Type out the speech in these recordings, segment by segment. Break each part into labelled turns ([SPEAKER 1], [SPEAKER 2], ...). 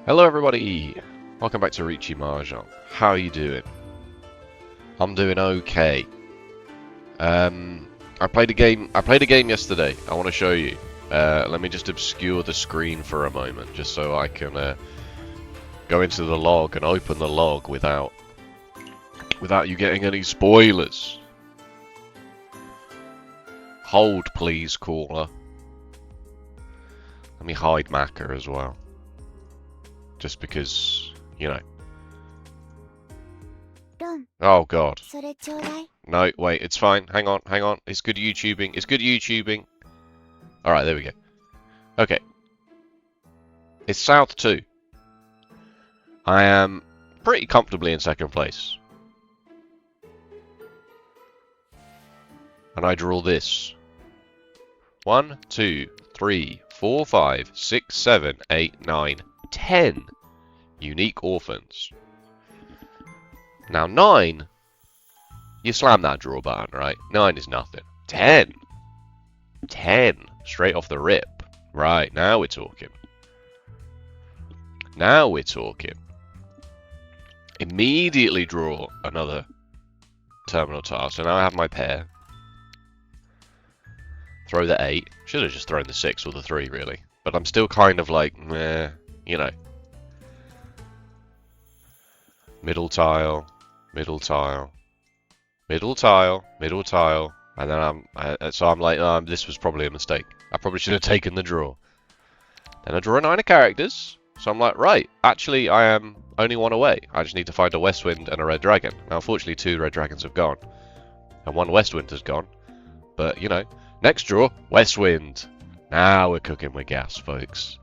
[SPEAKER 1] Hello everybody! Welcome back to Riichi Mahjong. How are you doing? I'm doing okay. I played a game yesterday. I want to show you. Let me just obscure the screen for a moment, just so I can go into the log and open the log without you getting any spoilers. Hold please, caller. Let me hide Macca as well. Just because, you know. Oh god. No, wait, it's fine. Hang on. It's good YouTubing. Alright, there we go. Okay. It's South 2. I am pretty comfortably in second place. And I draw this. 1, 2, 3, 4, 5, 6, 7, 8, 9, 10 unique orphans. Now 9, you slam that draw button, right? 9 is nothing. 10! 10! Straight off the rip. Right, now we're talking. Now we're talking. Immediately draw another terminal tile. So now I have my pair. Throw the 8. Should have just thrown the 6 or the 3, really. But I'm still kind of like, meh, you know. Middle tile, middle tile, middle tile, middle tile, and then I'm like, this was probably a mistake. I probably should have taken the draw. Then I draw a 9 of characters, so I'm like, right, actually I am only one away. I just need to find a West Wind and a Red Dragon. Now unfortunately 2 Red Dragons have gone, and 1 West Wind has gone, but you know, next draw, West Wind. Now we're cooking with gas, folks.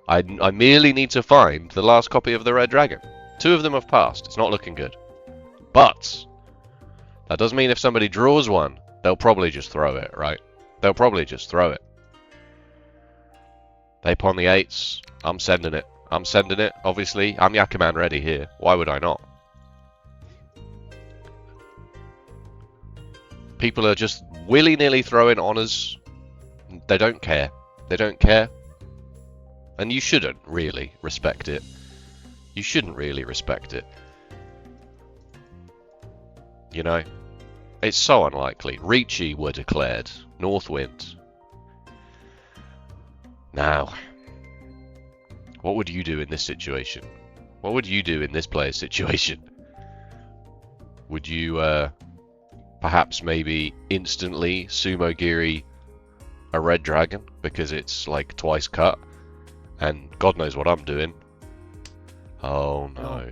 [SPEAKER 1] I merely need to find the last copy of the Red Dragon. 2 of them have passed. It's not looking good. But that does mean if somebody draws one, they'll probably just throw it, right? They'll probably just throw it. They pawn the 8s. I'm sending it. I'm sending it, obviously. I'm Yakuman ready here. Why would I not? People are just willy-nilly throwing honors. They don't care. They don't care. And you shouldn't really respect it. You shouldn't really respect it. You know? It's so unlikely. Riichi were declared. Northwind. Now, what would you do in this situation? What would you do in this player's situation? Would you, perhaps maybe instantly sumo-giri a Red Dragon? Because it's like twice cut. And God knows what I'm doing. Oh no.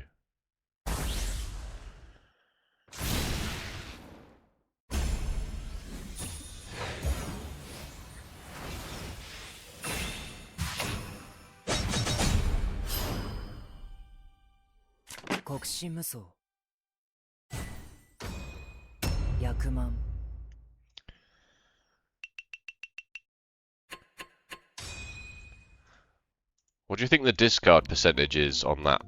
[SPEAKER 1] What do you think the discard percentage is on that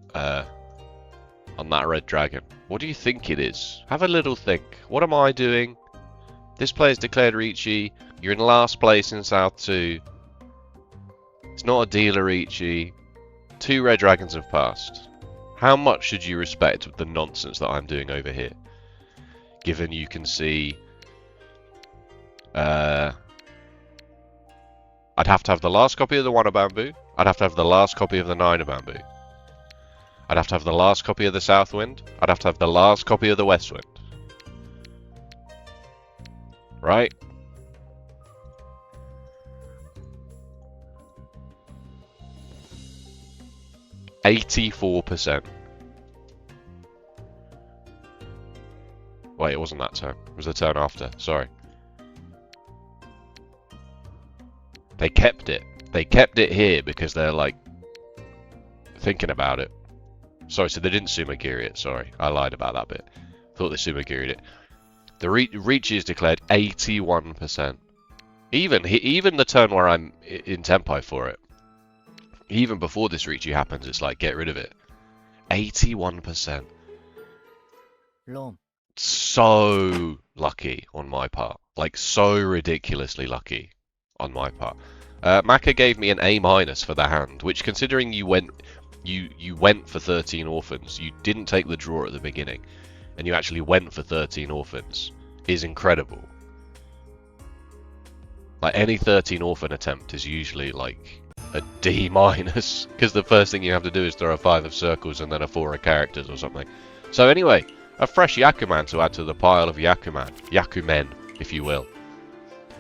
[SPEAKER 1] Red Dragon? What do you think it is? Have a little think. What am I doing? This player's declared Riichi. You're in last place in South 2. It's not a dealer Riichi. 2 Red Dragons have passed. How much should you respect the nonsense that I'm doing over here? Given you can see... I'd have to have the last copy of the 1 of Bamboo. I'd have to have the last copy of the 9 of Bamboo. I'd have to have the last copy of the South Wind. I'd have to have the last copy of the West Wind. Right? %84%. Wait, it wasn't that turn. It was the turn after. Sorry. They kept it. They kept it here because they're like thinking about it. Sorry, so they didn't sumo-giri it. Sorry, I lied about that bit. Thought they sumo-giried it. The Riichi is declared 81%. Even the turn where I'm in tempo for it. Even before this Riichi happens, it's like get rid of it. 81%. So lucky on my part. Like so ridiculously lucky on my part. Maka gave me an A- for the hand, which, considering you went for 13 orphans, you didn't take the draw at the beginning, and you actually went for 13 orphans, is incredible. Like, any 13 orphan attempt is usually like a D-, because the first thing you have to do is throw a 5 of circles and then a 4 of characters or something. So anyway, a fresh Yakuman to add to the pile of Yakumen, if you will.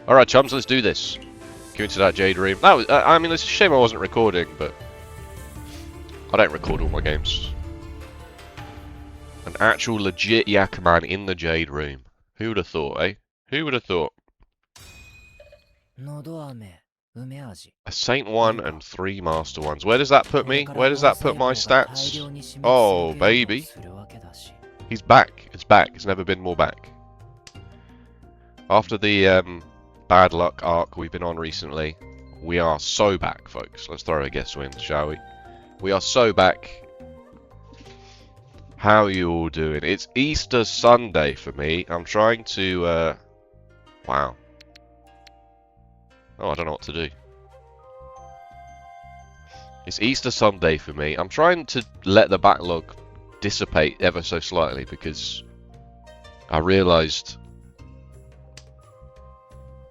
[SPEAKER 1] Alright chums, let's do this. Go into that Jade room. That was, I mean, it's a shame I wasn't recording, but I don't record all my games. An actual legit Yakuman in the Jade room. Who would have thought, eh? Who would have thought? A Saint 1 and 3 Master 1s. Where does that put me? Where does that put my stats? Oh, baby. He's back. It's back. It's never been more back. After the bad luck arc we've been on recently, we are so back, folks. Let's throw a guess win, shall we? We are so back. How are you all doing? It's Easter Sunday for me. I'm trying to... wow. Oh, I don't know what to do. It's Easter Sunday for me. I'm trying to let the backlog dissipate ever so slightly because I realised,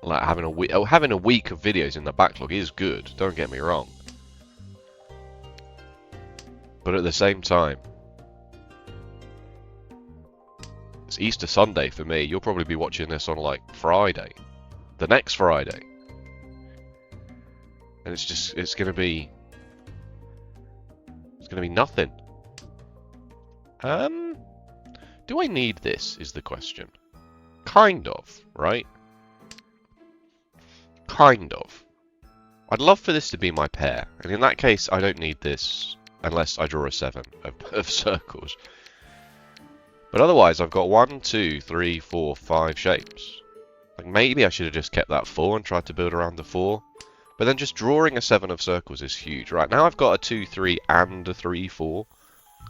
[SPEAKER 1] like, having a week of videos in the backlog is good. Don't get me wrong. But at the same time, it's Easter Sunday for me. You'll probably be watching this on like Friday, the next Friday. And it's gonna be nothing. Do I need this is the question. Kind of, right? Kind of. I'd love for this to be my pair, and in that case I don't need this unless I draw a 7 of circles. But otherwise I've got 1, 2, 3, 4, 5 shapes. Like, maybe I should have just kept that 4 and tried to build around the 4. But then just drawing a 7 of circles is huge. Right, now I've got a 2, 3 and a 3, 4.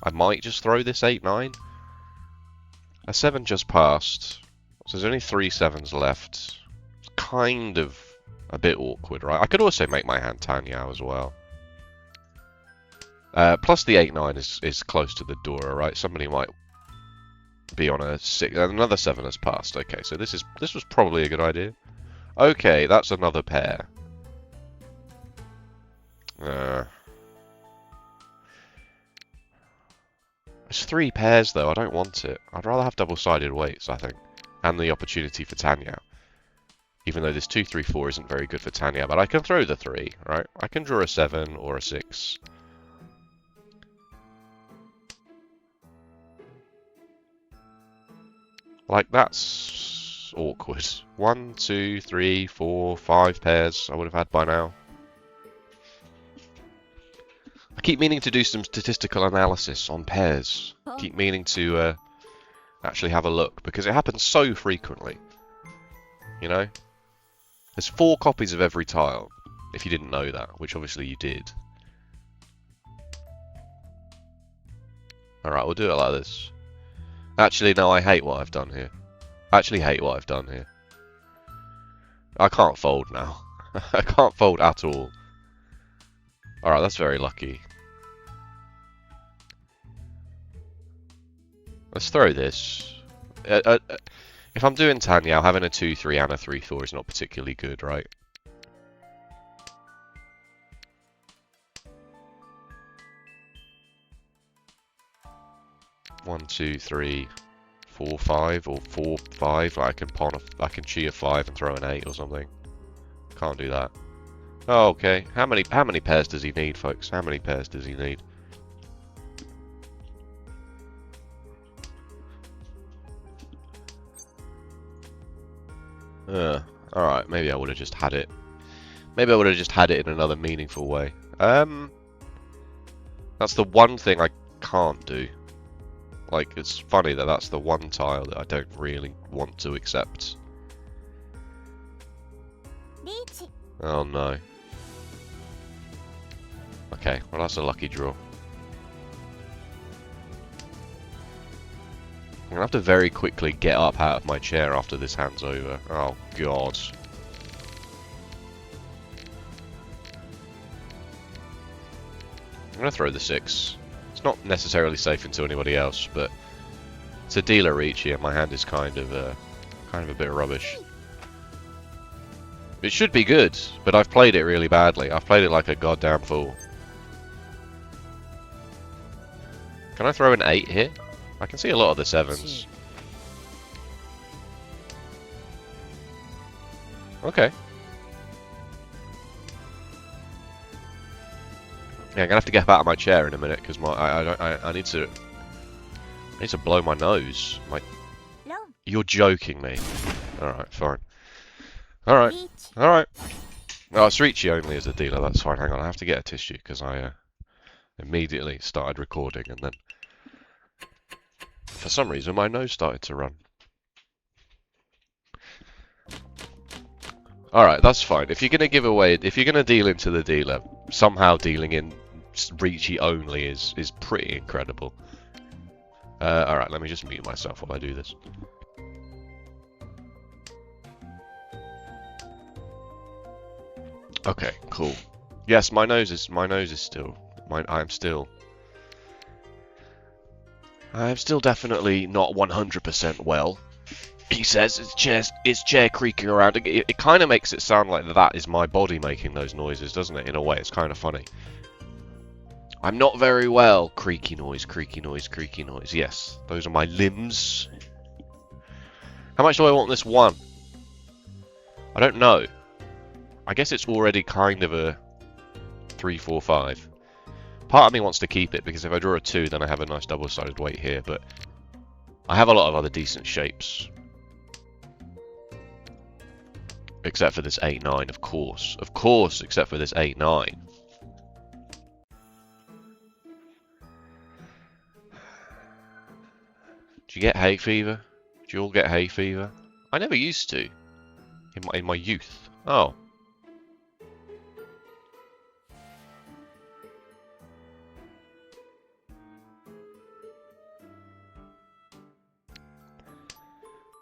[SPEAKER 1] I might just throw this 8, 9. A 7 just passed. So there's only 3 7s left. It's kind of a bit awkward, right? I could also make my hand Tanyao as well. Plus the 8, 9 is close to the door, right? Somebody might be on a 6. Another 7 has passed. Okay, so this was probably a good idea. Okay, that's another pair. It's 3 pairs though, I don't want it. I'd rather have double-sided weights, I think. And the opportunity for Tanyao. Even though this 2, 3, 4 isn't very good for Tanyao, but I can throw the 3, right? I can draw a 7 or a 6. Like, that's awkward. 1, 2, 3, 4, 5 pairs I would have had by now. I keep meaning to do some statistical analysis on pairs. Keep meaning to actually have a look, because it happens so frequently. You know? There's 4 copies of every tile, if you didn't know that, which obviously you did. Alright, we'll do it like this. Actually, no, I hate what I've done here. I actually hate what I've done here. I can't fold now. I can't fold at all. Alright, that's very lucky. Let's throw this. If I'm doing Tanyao, having a 2, 3 and a 3, 4 is not particularly good, right? One, 2, 3, 4, 5, or 4, 5. I can chi a 5 and throw an 8 or something. Can't do that. Oh, okay. How many pairs does he need, folks? How many pairs does he need? Alright, maybe I would have just had it. Maybe I would have just had it in another meaningful way. That's the one thing I can't do. Like, it's funny that that's the one tile that I don't really want to accept.
[SPEAKER 2] Riichi.
[SPEAKER 1] Oh no. Okay, well that's a lucky draw. I'm gonna have to very quickly get up out of my chair after this hand's over. Oh god. going to throw the 6. It's not necessarily safe until anybody else, but it's a dealer Riichi, and my hand is kind of a bit rubbish. It should be good, but I've played it really badly. I've played it like a goddamn fool. Can I throw an 8 here? I can see a lot of the 7s. Okay. Yeah, I'm gonna have to get out of my chair in a minute because I need to blow my nose. You're joking me. Alright, fine. Alright. Alright. Oh, it's Riichi only as a dealer, that's fine. Hang on, I have to get a tissue because I immediately started recording and then for some reason my nose started to run. Alright, that's fine. If you're gonna give away, if you're gonna deal into the dealer, somehow dealing in Riichi only is pretty incredible. Alright, let me just mute myself while I do this. Okay, cool. Yes, my nose is still. I'm still definitely not 100% well. He says his chair creaking around. It kind of makes it sound like that is my body making those noises, doesn't it? In a way, it's kind of funny. I'm not very well. Creaky noise, creaky noise, creaky noise. Yes, those are my limbs. How much do I want this one? I don't know. I guess it's already kind of a 3, 4, 5. Part of me wants to keep it because if I draw a 2, then I have a nice double-sided weight here. But I have a lot of other decent shapes. Except for this 8-9, of course. Of course, except for this 8-9. Do you get hay fever? Do you all get hay fever? I never used to. In my youth. Oh.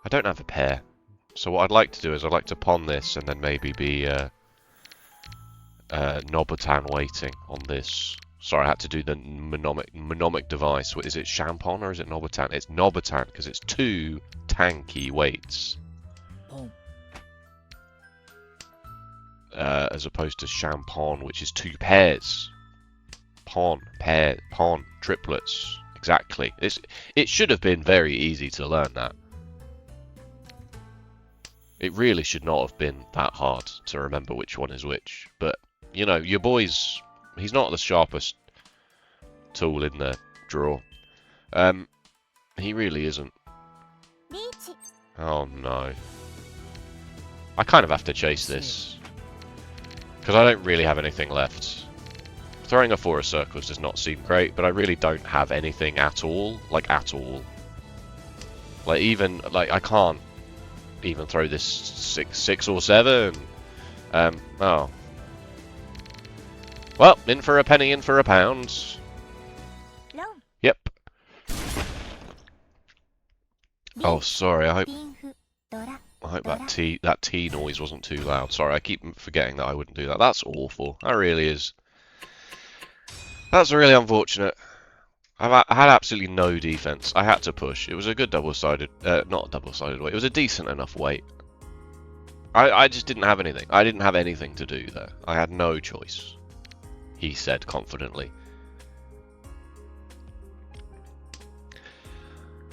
[SPEAKER 1] I don't have a pair. So what I'd like to do is I'd like to pawn this and then maybe be Nobutan waiting on this. Sorry, I had to do the mnemonic device. What is it, Champon or is it Nobutan? It's Nobutan because it's 2 tanky weights. As opposed to Champon, which is 2 pairs. Pawn, pair, pawn, triplets. Exactly. It should have been very easy to learn that. It really should not have been that hard to remember which one is which. But, you know, your boy's... He's not the sharpest tool in the drawer. He really isn't. Oh, no. I kind of have to chase this. Because I don't really have anything left. Throwing a 4 of circles does not seem great, but I really don't have anything at all. Like, at all. Like, even... Like, I can't even throw this 6 or 7. Oh. Well, in for a penny, in for a pound. No. Yep. Oh, sorry. I hope that T noise wasn't too loud. Sorry, I keep forgetting that I wouldn't do that. That's awful. That really is. That's really unfortunate. I had absolutely no defense. I had to push. It was a good double-sided, not double-sided weight. It was a decent enough weight. I just didn't have anything. I didn't have anything to do there. I had no choice. He said confidently.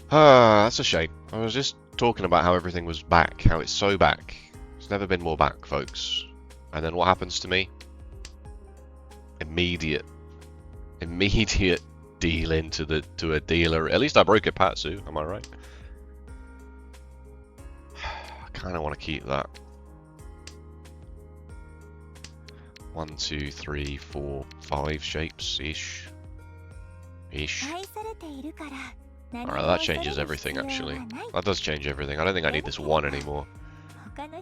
[SPEAKER 1] Ah, that's a shame. I was just talking about how everything was back, how it's so back. It's never been more back, folks. And then what happens to me? Immediate deal into to a dealer. At least I broke a Patsu, am I right? I kind of want to keep that. 1, 2, 3, 4, 5 shapes ish. Alright, that changes everything actually. That does change everything. I don't think I need this 1 anymore. What are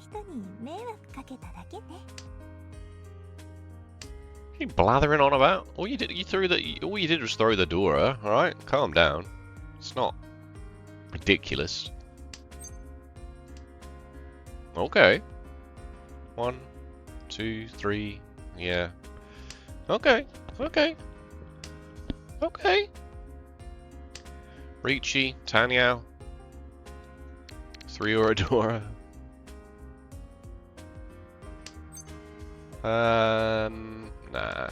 [SPEAKER 1] you blathering on about? All you did was throw the Dora, alright? Calm down. It's not ridiculous. Okay. 1, 2, 3, yeah. Okay, okay. Okay. Riichi, Tanyao, 3 Oradora. Nah.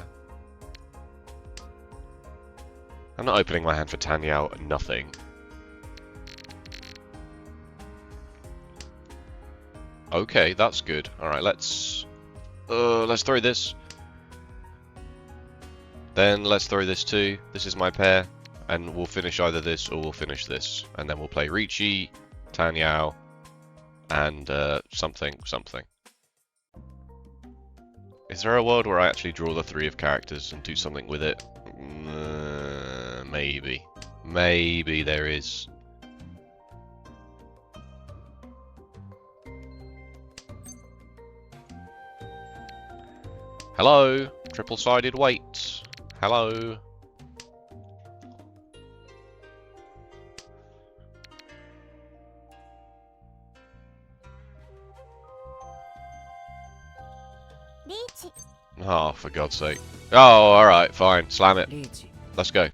[SPEAKER 1] I'm not opening my hand for Tanyao, nothing. Okay, that's good. Alright, let's throw this. Then let's throw this too. This is my pair. And we'll finish either this or we'll finish this. And then we'll play Riichi, Tanyao, and something. Is there a world where I actually draw the 3 of characters and do something with it? Maybe. Maybe there is. Hello, triple-sided weight. Hello.
[SPEAKER 2] Riichi.
[SPEAKER 1] Oh, for God's sake. Oh, alright, fine. Slam it.
[SPEAKER 3] Riichi.
[SPEAKER 1] Let's go.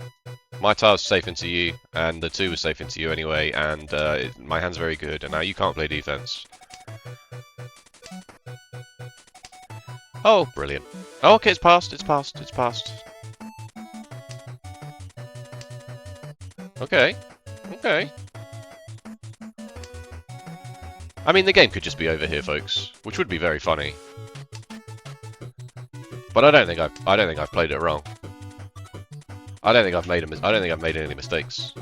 [SPEAKER 1] My tile's safe into you, and the 2 was safe into you anyway, and my hand's very good, and now you can't play defense. Oh, brilliant. Oh, okay, it's passed. Okay. Okay. I mean, the game could just be over here, folks, which would be very funny. But I don't think I've played it wrong. I don't think I've made any mistakes.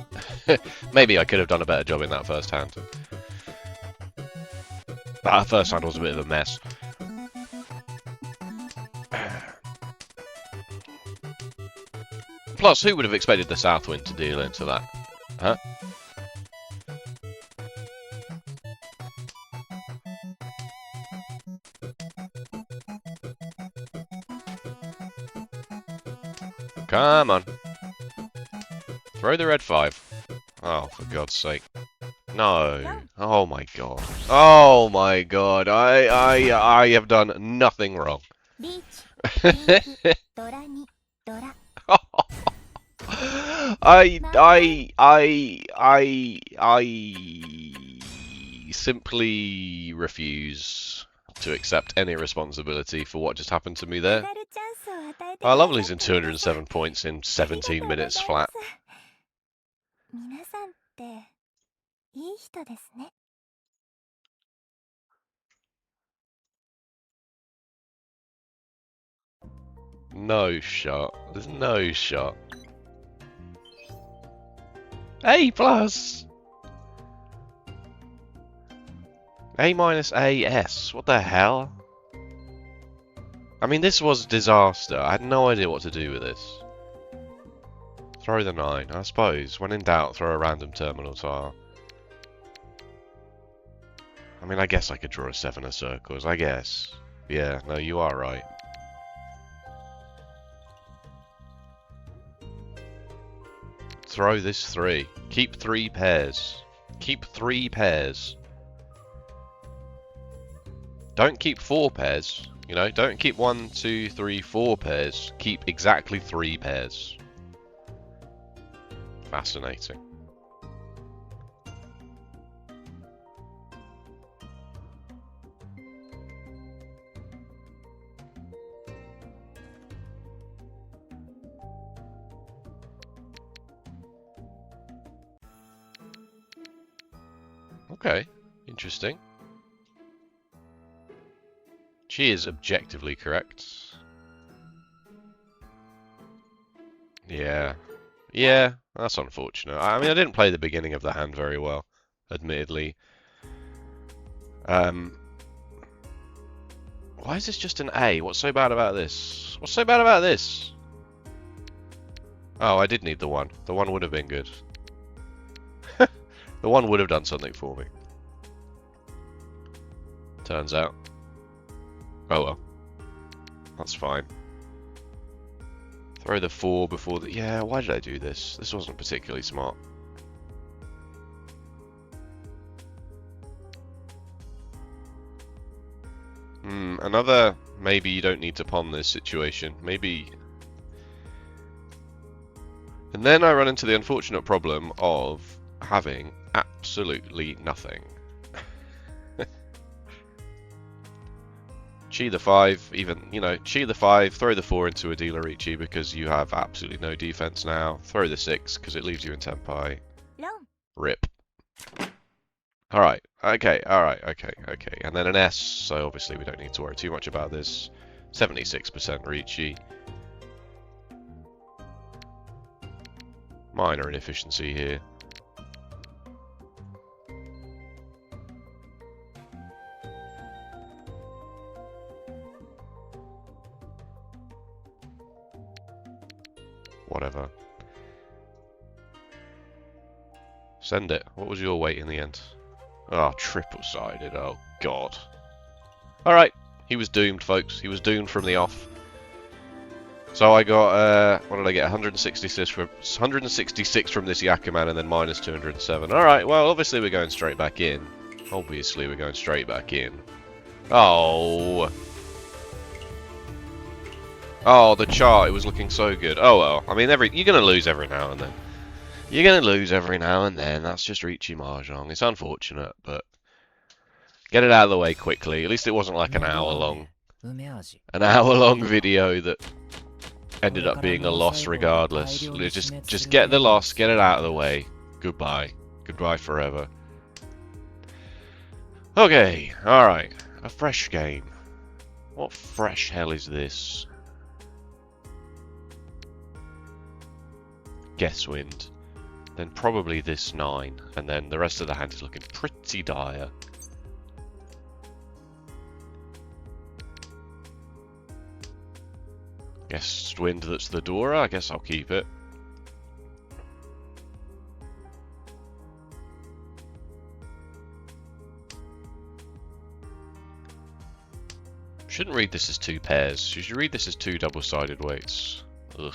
[SPEAKER 1] Maybe I could have done a better job in that first hand. That first hand was a bit of a mess. Plus, who would have expected the South Wind to deal into that? Huh? Come on. Throw the red 5. Oh, for God's sake. No. Oh my god. Oh my god. I have done nothing wrong.
[SPEAKER 2] Riichi. Dora ni. Dora.
[SPEAKER 1] I simply refuse to accept any responsibility for what just happened to me there.
[SPEAKER 2] 当たるチャンスを与えてください。
[SPEAKER 1] Our lovely's in 207 points in 17 minutes flat.
[SPEAKER 2] 皆さんっていい人ですね。
[SPEAKER 1] No shot. There's no shot. A plus. A minus AS. What the hell? I mean, this was a disaster. I had no idea what to do with this. Throw the 9, I suppose. When in doubt, throw a random terminal tile. I mean, I guess I could draw a 7 of circles. I guess. Yeah, no, you are right. Throw this 3. Keep 3 pairs. Keep 3 pairs. Don't keep 4 pairs. You know, don't keep 1, 2, 3, 4 pairs. Keep exactly 3 pairs. Fascinating. Okay, interesting. She is objectively correct. Yeah. Yeah, that's unfortunate. I mean, I didn't play the beginning of the hand very well, admittedly. Why is this just an A? What's so bad about this? What's so bad about this? Oh, I did need the 1. The 1 would have been good. The 1 would have done something for me. Turns out. Oh well. That's fine. Throw the 4 before the... Yeah, why did I do this? This wasn't particularly smart. Another... Maybe you don't need to pawn this situation. Maybe... And then I run into the unfortunate problem of having absolutely nothing. Chi the 5, even, you know, Chi the 5, throw the 4 into a dealer Riichi because you have absolutely no defense now. Throw the 6 because it leaves you in Tenpai. Rip. Alright, okay, alright, okay. And then an S, so obviously we don't need to worry too much about this. 76% Riichi. Minor inefficiency here. Whatever. Send it. What was your weight in the end? Oh, triple-sided. Oh, God. Alright. He was doomed, folks. He was doomed from the off. So I got, what did I get? 166 from this Yakuman and then minus 207. Alright, well, obviously we're going straight back in. Obviously we're going straight back in. Oh. Oh, the chart, it was looking so good. Oh well, I mean, you're going to lose every now and then. You're going to lose every now and then. That's just Riichi Mahjong. It's unfortunate, but get it out of the way quickly. At least it wasn't like an hour-long video that ended up being a loss regardless. Just get the loss, get it out of the way. Goodbye. Goodbye forever. Okay, alright. A fresh game. What fresh hell is this? Guess wind. Then probably this 9. And then the rest of the hand is looking pretty dire. Guess wind that's the Dora. I guess I'll keep it. Shouldn't read this as 2 pairs. You should read this as 2 double-sided weights. Ugh.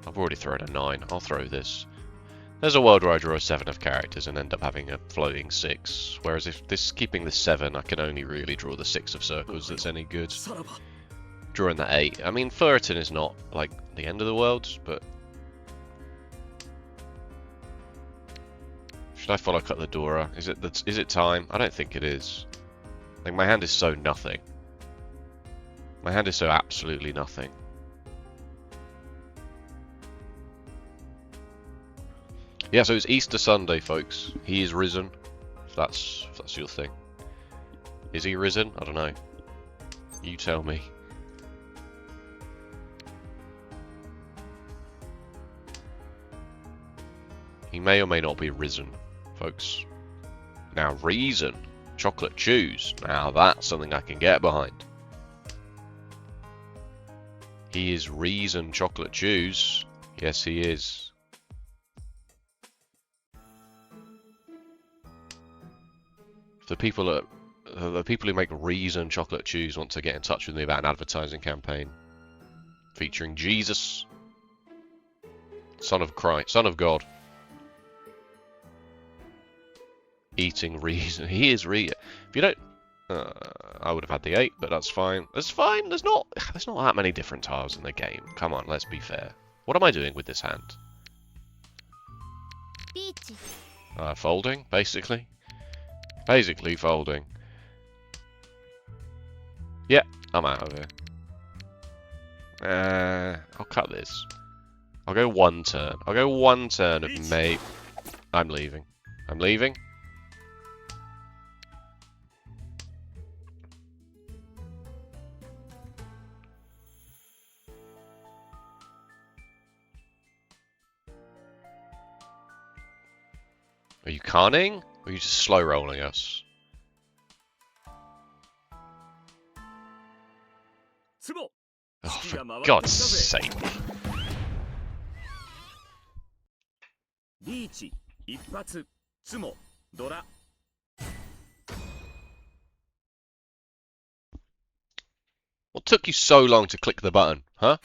[SPEAKER 1] I've already thrown a 9. I'll throw this. There's a world where I draw a 7 of characters and end up having a floating 6. Whereas if keeping the 7, I can only really draw the 6 of circles that's any good. Drawing the 8. I mean, Fullerton is not like the end of the world, but should I follow cut the Dora? Is it time? I don't think it is. Like, my hand is so nothing. My hand is so absolutely nothing. Yeah, so it's Easter Sunday, folks. He is risen. If that's your thing. Is he risen? I don't know. You tell me. He may or may not be risen, folks. Now, reason. Chocolate chews. Now, that's something I can get behind. He is reason chocolate chews. Yes, he is. The people who make reason chocolate chews want to get in touch with me about an advertising campaign featuring Jesus, Son of Christ, Son of God, eating reason. He is reason. If you don't, I would have had the 8, but that's fine. That's fine. There's not that many different tiles in the game. Come on, let's be fair. What am I doing with this hand? Folding, basically. Basically folding. Yeah, I'm out of here. I'll cut this. I'll go 1 turn. I'll go 1 turn of May. I'm leaving. I'm leaving. Are you canning? Or are you just slow rolling us? Oh, for God's sake. What took you so long to click the button, huh?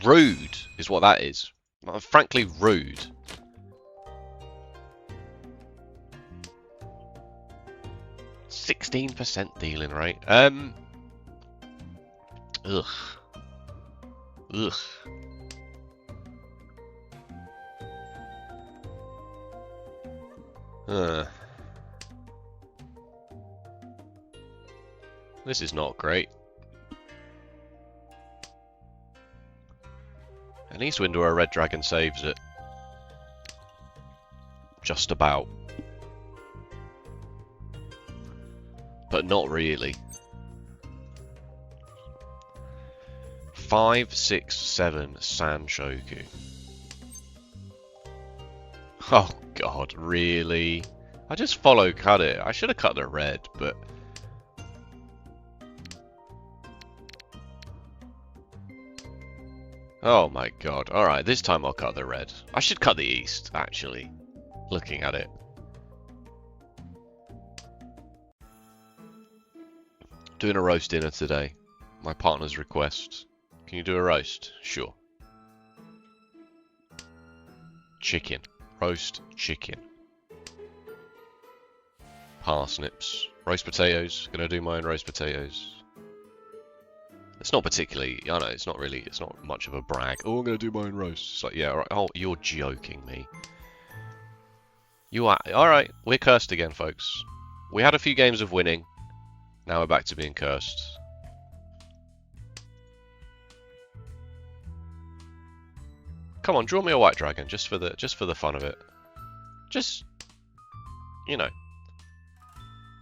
[SPEAKER 1] Rude is what that is. Frankly, rude. %16 dealing rate. Ugh. Ugh. This is not great. An east wind or a red dragon saves it. Just about. But not really. 5, 6, 7 Sanshoku. Oh god, really? I just cut it. I should have cut the red, but... Oh my god. Alright, this time I'll cut the red. I should cut the east, actually. Looking at it. Doing a roast dinner today. My partner's request. Can you do a roast? Sure. Chicken. Roast chicken. Parsnips. Roast potatoes. Gonna do my own roast potatoes. It's not particularly, I know, it's not much of a brag. Oh, I'm gonna do my own roast. It's like, yeah, alright. Oh, you're joking me. You are, alright, we're cursed again, folks. We had a few games of winning. Now we're back to being cursed. Come on, draw me a white dragon, just for the fun of it. Just, you know,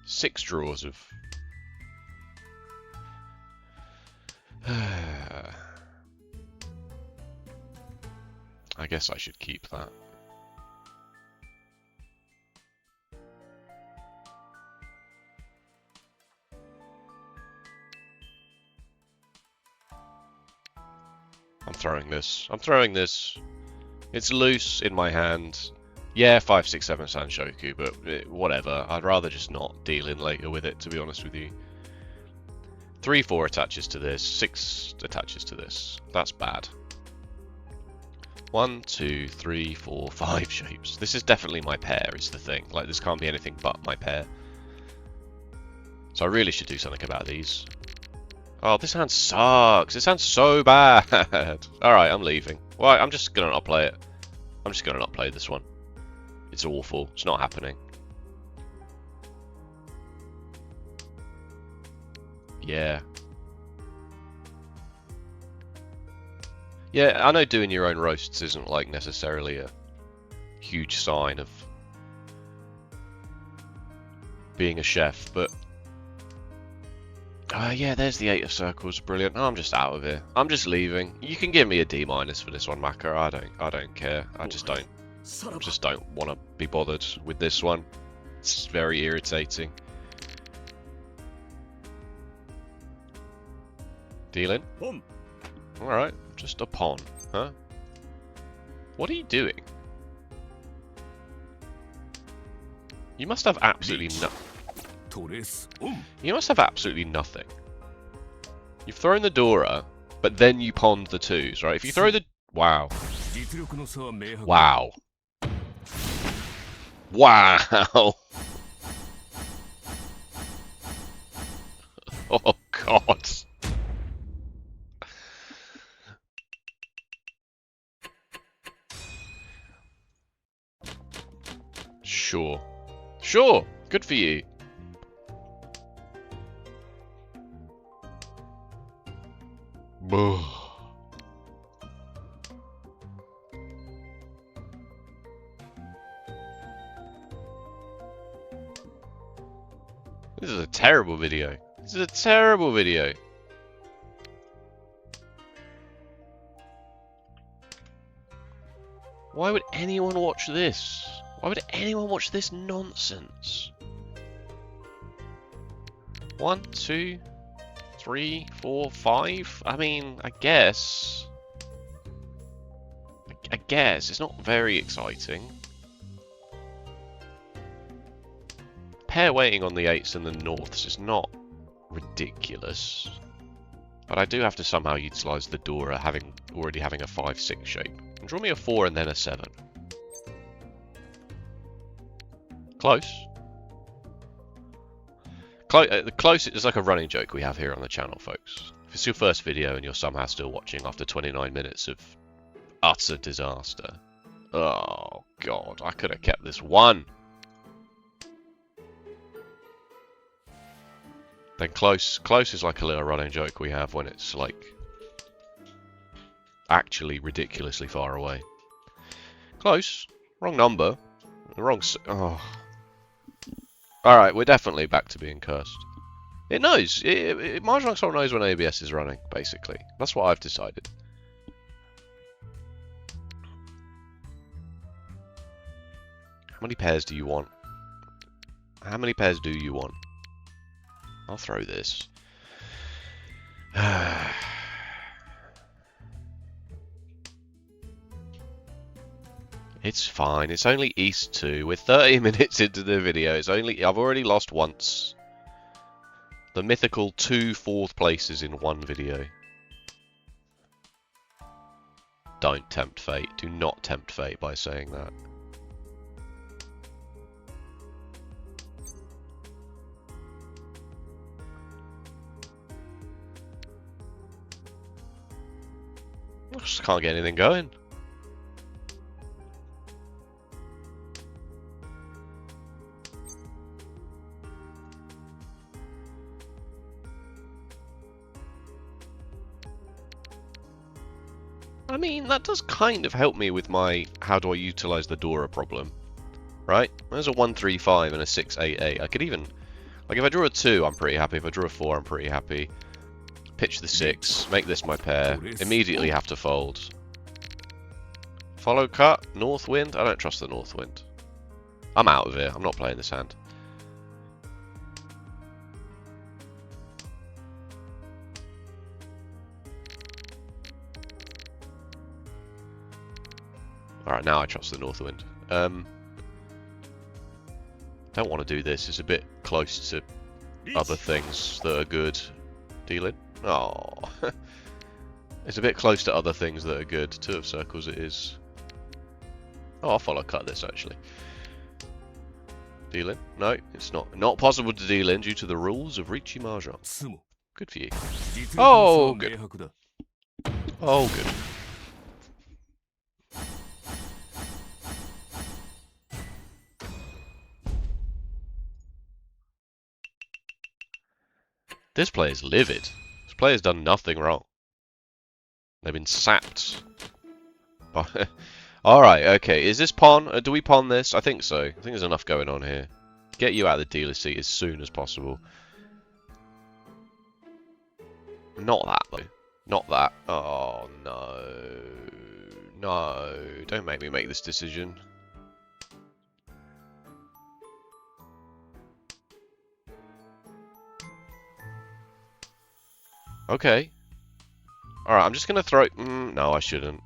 [SPEAKER 1] 6 draws of... I guess I should keep that. I'm throwing this. It's loose in my hand. Yeah, 5, 6, 7 Sanshoku, but whatever. I'd rather just not deal in later with it, to be honest with you. 3, 4 attaches to this. 6 attaches to this. That's bad. 1, 2, 3, 4, 5 shapes. This is definitely my pair, is the thing. Like, this can't be anything but my pair. So I really should do something about these. Oh, this hand sucks. It sounds so bad. Alright, I'm leaving. Well, I'm just gonna not play it. I'm just gonna not play this one. It's awful. It's not happening. Yeah. Yeah, I know doing your own roasts isn't like necessarily a huge sign of being a chef, but yeah, there's the 8 of circles. Brilliant. Oh, I'm just out of here. I'm just leaving. You can give me a D- for this one, Maka. I don't care. I just don't want to be bothered with this one. It's very irritating. Dealing? Alright, just a pawn, huh? What are you doing? You must have absolutely You must have absolutely nothing. You've thrown the Dora, but then you pawned the 2s, right? If you throw the... Wow. Wow. Wow. Oh, God. Sure. Sure. Good for you. This is a terrible video. This is a terrible video. Why would anyone watch this? Why would anyone watch this nonsense? 1, 2, 3, 4, 5. I mean, I guess it's not very exciting. Pair waiting on the 8s and the norths is not ridiculous, but I do have to somehow utilise the Dora already having a 5-6 shape. And draw me a 4 and then a 7. Close. Close is like a running joke we have here on the channel, folks. If it's your first video and you're somehow still watching after 29 minutes of utter disaster. Oh, God. I could have kept this one. Then close. Close is like a little running joke we have when it's like actually ridiculously far away. Close. Wrong number. Wrong. Oh. Alright, we're definitely back to being cursed. It knows. Mahjong Soul knows when ABS is running, basically. That's what I've decided. How many pairs do you want? How many pairs do you want? I'll throw this. It's fine. It's only East 2. We're 30 minutes into the video. I've already lost once. The mythical 2 4th places in one video. Don't tempt fate. Do not tempt fate by saying that. I just can't get anything going. I mean, that does kind of help me with my how do I utilize the Dora problem, right? There's a 1-3-5 and a 6-8-8. I could even, like, if I draw a 2, I'm pretty happy. If I draw a 4, I'm pretty happy. Pitch the 6, make this my pair. Immediately have to fold. Follow cut, North Wind. I don't trust the North Wind. I'm out of here. I'm not playing this hand. Alright, now I trust the North Wind. Don't want to do this. It's a bit close to other things that are good. Dealing? Oh, it's a bit close to other things that are good. 2 of circles it is. Oh, I'll follow cut this actually. Deal in? No, it's not possible to deal in due to the rules of Riichi Mahjong. Good for you. Oh, good. Oh, good. This player's livid. This player's done nothing wrong. They've been sapped. Alright, okay. Is this pawn? Do we pawn this? I think so. I think there's enough going on here. Get you out of the dealer seat as soon as possible. Not that, though. Not that. Oh, no. No. Don't make me make this decision. Okay. Alright, I'm just going to throw... no, I shouldn't.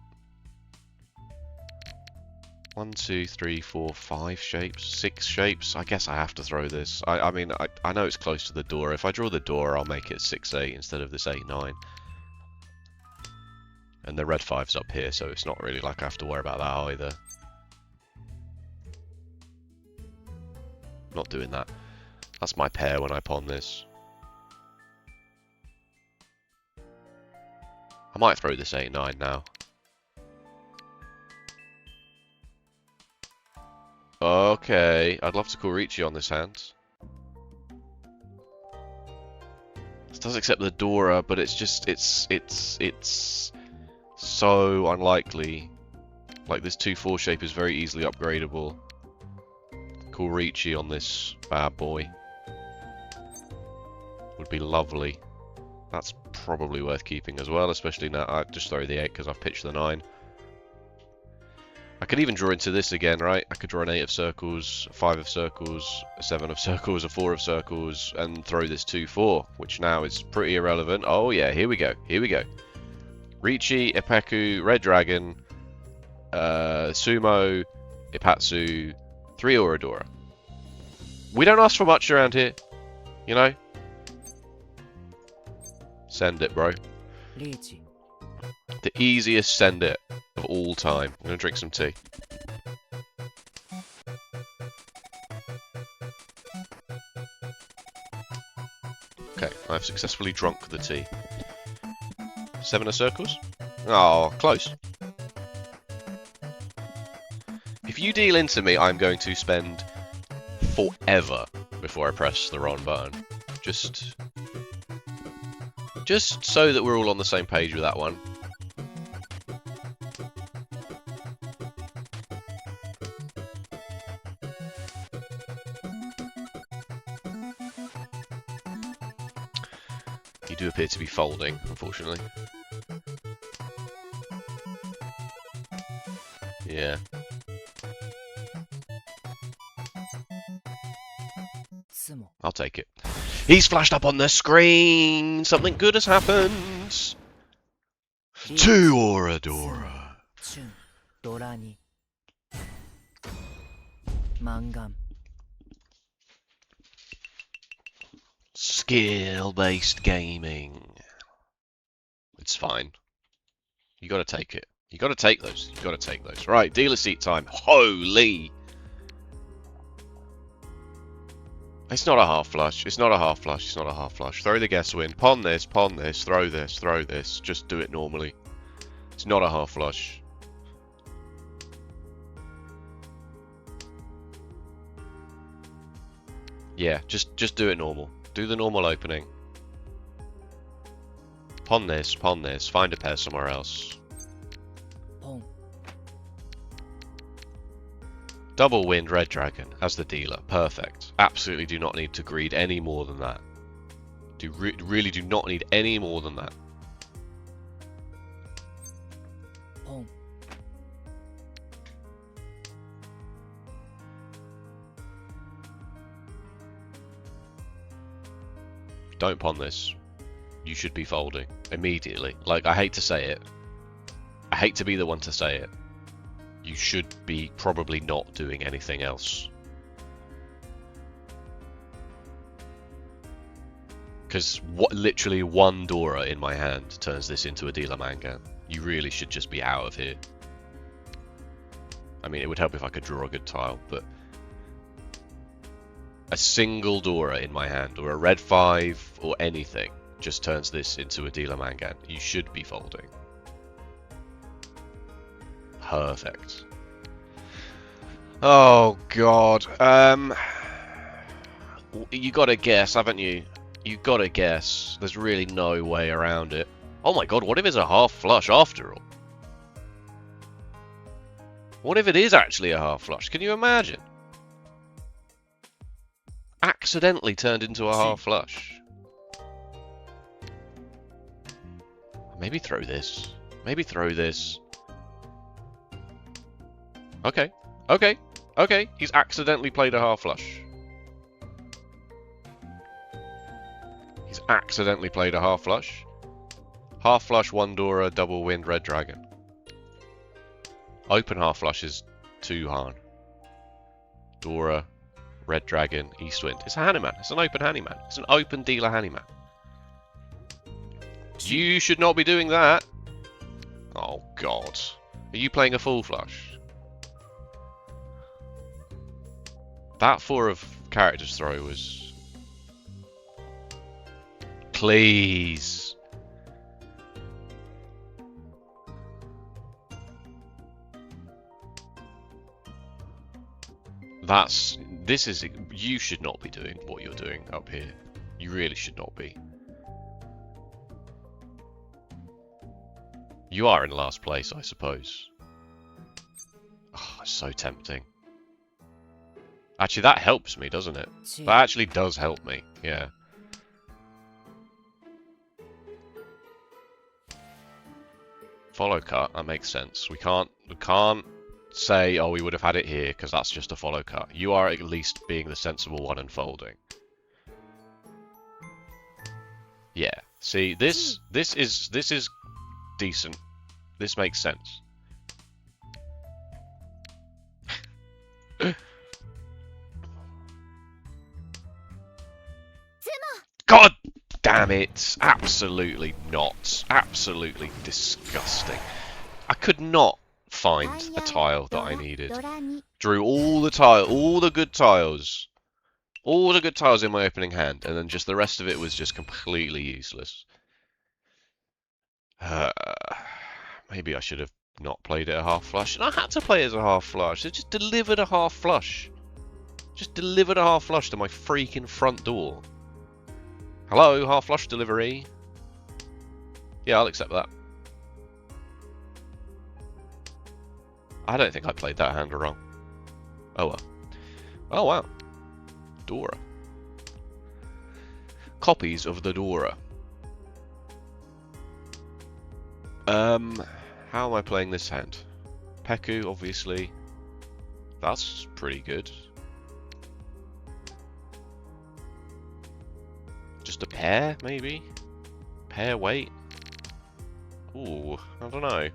[SPEAKER 1] 1, 2, 3, 4, 5 shapes, 6 shapes. I guess I have to throw this. I mean, I know it's close to the door. If I draw the door, I'll make it 6-8 instead of this 8-9. And the red 5's up here, so it's not really like I have to worry about that either. Not doing that. That's my pair when I pawn this. I might throw this 8-9 now. Okay, I'd love to call Riichi on this hand. This does accept the Dora, but it's just, it's so unlikely. Like, this 2-4 shape is very easily upgradable. Call Riichi on this bad boy. Would be lovely. That's probably worth keeping as well, especially now. I just throw the 8 because I've pitched the 9. I could even draw into this again, right? I could draw an 8 of circles, a 5 of circles, a 7 of circles, a 4 of circles, and throw this 2-4, which now is pretty irrelevant. Oh yeah, here we go. Here we go. Riichi, Ipeku, Red Dragon, Sumo, Ipatsu, 3 Oradora. We don't ask for much around here, you know? Send it, bro.
[SPEAKER 3] Riichi.
[SPEAKER 1] The easiest send it of all time. I'm going to drink some tea. Okay, I've successfully drunk the tea. 7 of circles? Oh, close. If you deal into me, I'm going to spend forever before I press the wrong button. Just Just so that we're all on the same page with that one. You do appear to be folding, unfortunately. Yeah. I'll take it. He's flashed up on the screen! Something good has happened! To Oradora! Skill-based gaming. It's fine. You gotta take it. You gotta take those. You gotta take those. Right, dealer seat time. Holy! It's not a half flush. It's not a half flush. It's not a half flush. Throw the guess win. Pawn this, throw this, throw this. Just do it normally. It's not a half flush. Yeah, just do it normal. Do the normal opening. Pawn this, find a pair somewhere else. Double wind red dragon as the dealer. Perfect. Absolutely do not need to greed any more than that. Really do not need any more than that. Don't pawn this. You should be folding immediately. Like, I hate to say it. I hate to be the one to say it. You should be probably not doing anything else. Because literally one Dora in my hand turns this into a dealer mangan. You really should just be out of here. I mean, it would help if I could draw a good tile, but a single Dora in my hand, or a red 5, or anything, just turns this into a dealer mangan. You should be folding. Perfect. Oh god. You gotta guess, haven't you? You gotta guess. There's really no way around it. Oh my god, what if it's a half flush after all? What if it is actually a half flush? Can you imagine? Accidentally turned into a half flush. Maybe throw this. Maybe throw this. Okay. Okay. Okay. He's accidentally played a half flush. He's accidentally played a half flush. Half flush, one Dora, double wind, red dragon. Open half flush is 2 Han. Dora, red dragon, east wind. It's a Handyman. It's an open Handyman. It's an open dealer Handyman. You should not be doing that. Oh god. Are you playing a full flush? That 4 of characters throw was... Please. This is, you should not be doing what you're doing up here. You really should not be. You are in last place, I suppose. Oh, it's so tempting. Actually, that helps me, doesn't it? That actually does help me, yeah. Follow cut, that makes sense. We can't say, oh, we would have had it here, because that's just a follow cut. You are at least being the sensible one and folding. Yeah. See, this is decent. This makes sense. God damn it! Absolutely not. Absolutely disgusting. I could not find a tile that I needed. Drew all the good tiles. All the good tiles in my opening hand, and then just the rest of it was just completely useless. Maybe I should have not played it a half flush. And I had to play it as a half flush. It just delivered a half flush. Just delivered a half flush to my freaking front door. Hello, half flush delivery. Yeah, I'll accept that. I don't think I played that hand wrong. Oh well. Oh wow. Dora. Copies of the Dora. How am I playing this hand? Peku, obviously. That's pretty good. Just a pair, maybe? Pair weight? Ooh, I don't know.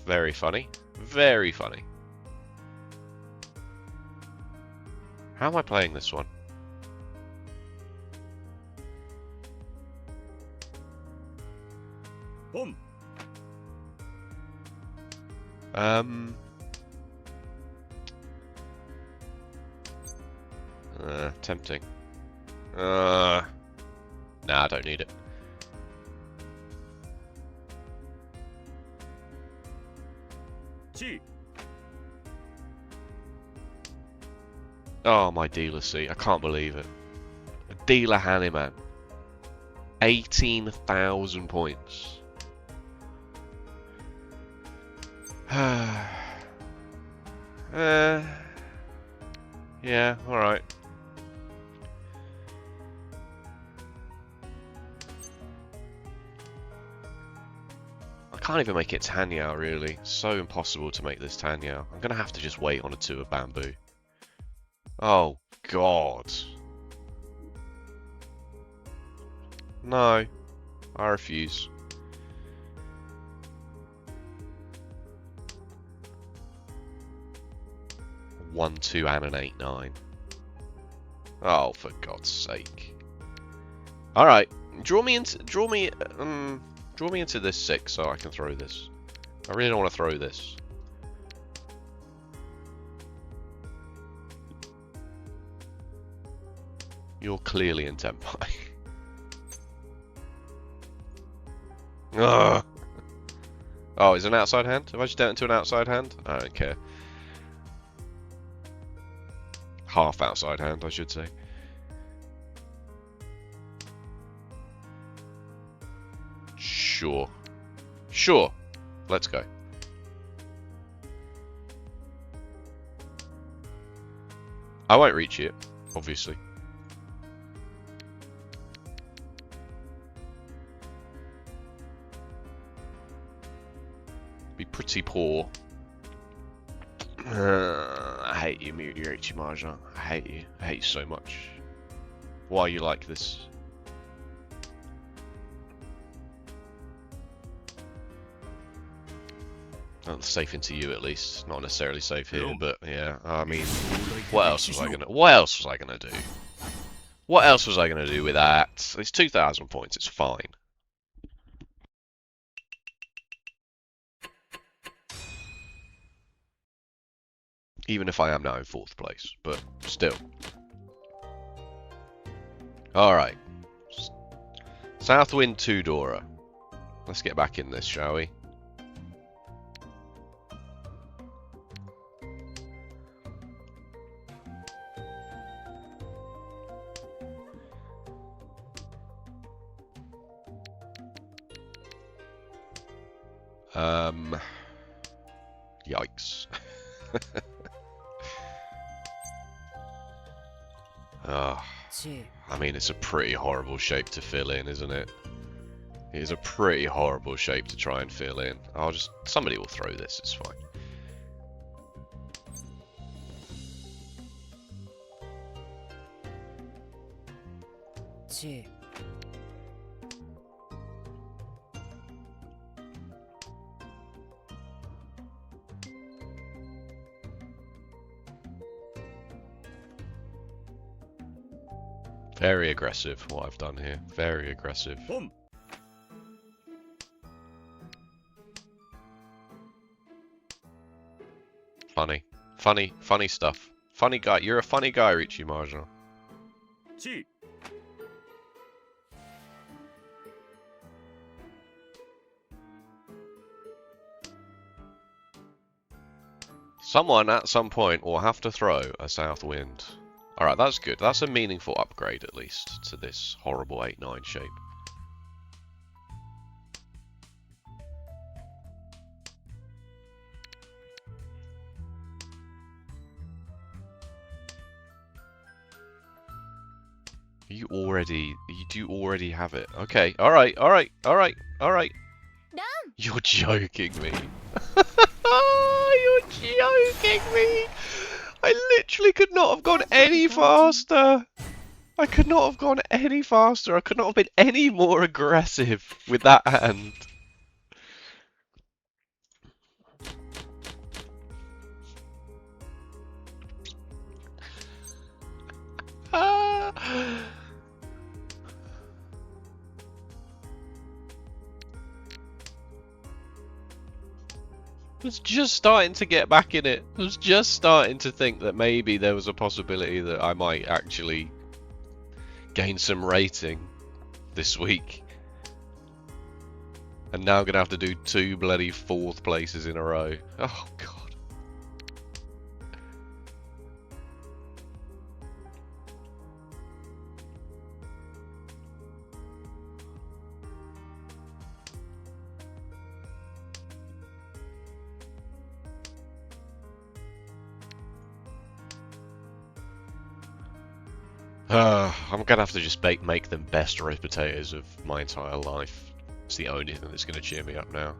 [SPEAKER 1] Very funny. Very funny. How am I playing this one?
[SPEAKER 3] Boom.
[SPEAKER 1] Tempting. Nah, I don't need it.
[SPEAKER 3] Chi.
[SPEAKER 1] Oh, my dealer seat. I can't believe it. A dealer Hanneman. 18,000 points. Yeah, alright. I can't even make it Tanyao, really. So impossible to make this Tanyao. I'm gonna have to just wait on a 2 of bamboo. Oh, God. No. I refuse. A 1, 2, and an 8, 9. Oh, for God's sake. Alright. Draw me into this 6 so I can throw this. I really don't want to throw this. You're clearly in Tenpai. Ugh. Oh, is it an outside hand? Have I just done it into an outside hand? I don't care. Half outside hand, I should say. Sure. Sure. Let's go. I won't reach it, obviously. Be pretty poor. I hate you, Riichi Mahjong. I hate you. I hate you so much. Why are you like this? Not safe into you, at least. Not necessarily safe here, but yeah. I mean, what else was I gonna? What else was I gonna do? What else was I gonna do with that? It's 2,000 points. It's fine. Even if I am now in 4th place, but still. Alright. Southwind 2 Dora. Let's get back in this, shall we? Yikes. Oh, I mean, it's a pretty horrible shape to fill in, isn't it? It is a pretty horrible shape to try and fill in. Somebody will throw this, it's fine. Very aggressive, what I've done here. Very aggressive.
[SPEAKER 3] Boom.
[SPEAKER 1] Funny. Funny stuff. Funny guy. You're a funny guy, Riichi Mahjong.
[SPEAKER 3] Chi.
[SPEAKER 1] Someone at some point will have to throw a south wind. Alright, that's good. That's a meaningful upgrade, at least, to this horrible 8-9 shape. You do already have it. Okay, alright, alright, alright, alright. You're joking me. You're joking me. I literally could not have gone any faster. I could not have gone any faster. I could not have been any more aggressive with that hand. I was just starting to get back in it. I was just starting to think that maybe there was a possibility that I might actually gain some rating this week. And now I'm going to have to do 2 bloody 4th places in a row. Oh, God. I'm gonna have to just make them best roast potatoes of my entire life. It's the only thing that's gonna cheer me up now.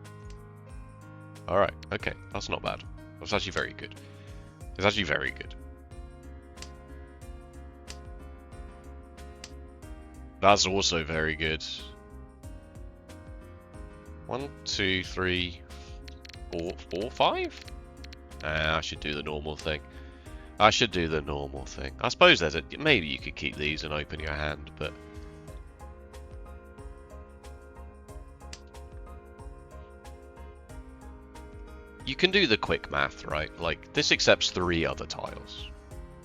[SPEAKER 1] Alright, okay, that's not bad. That's actually very good. It's actually very good. That's also very good. 1, 2, 3, 4, 5? I should do the normal thing. I should do the normal thing. I suppose there's a... Maybe you could keep these and open your hand, but... You can do the quick math, right? Like, this accepts 3 other tiles.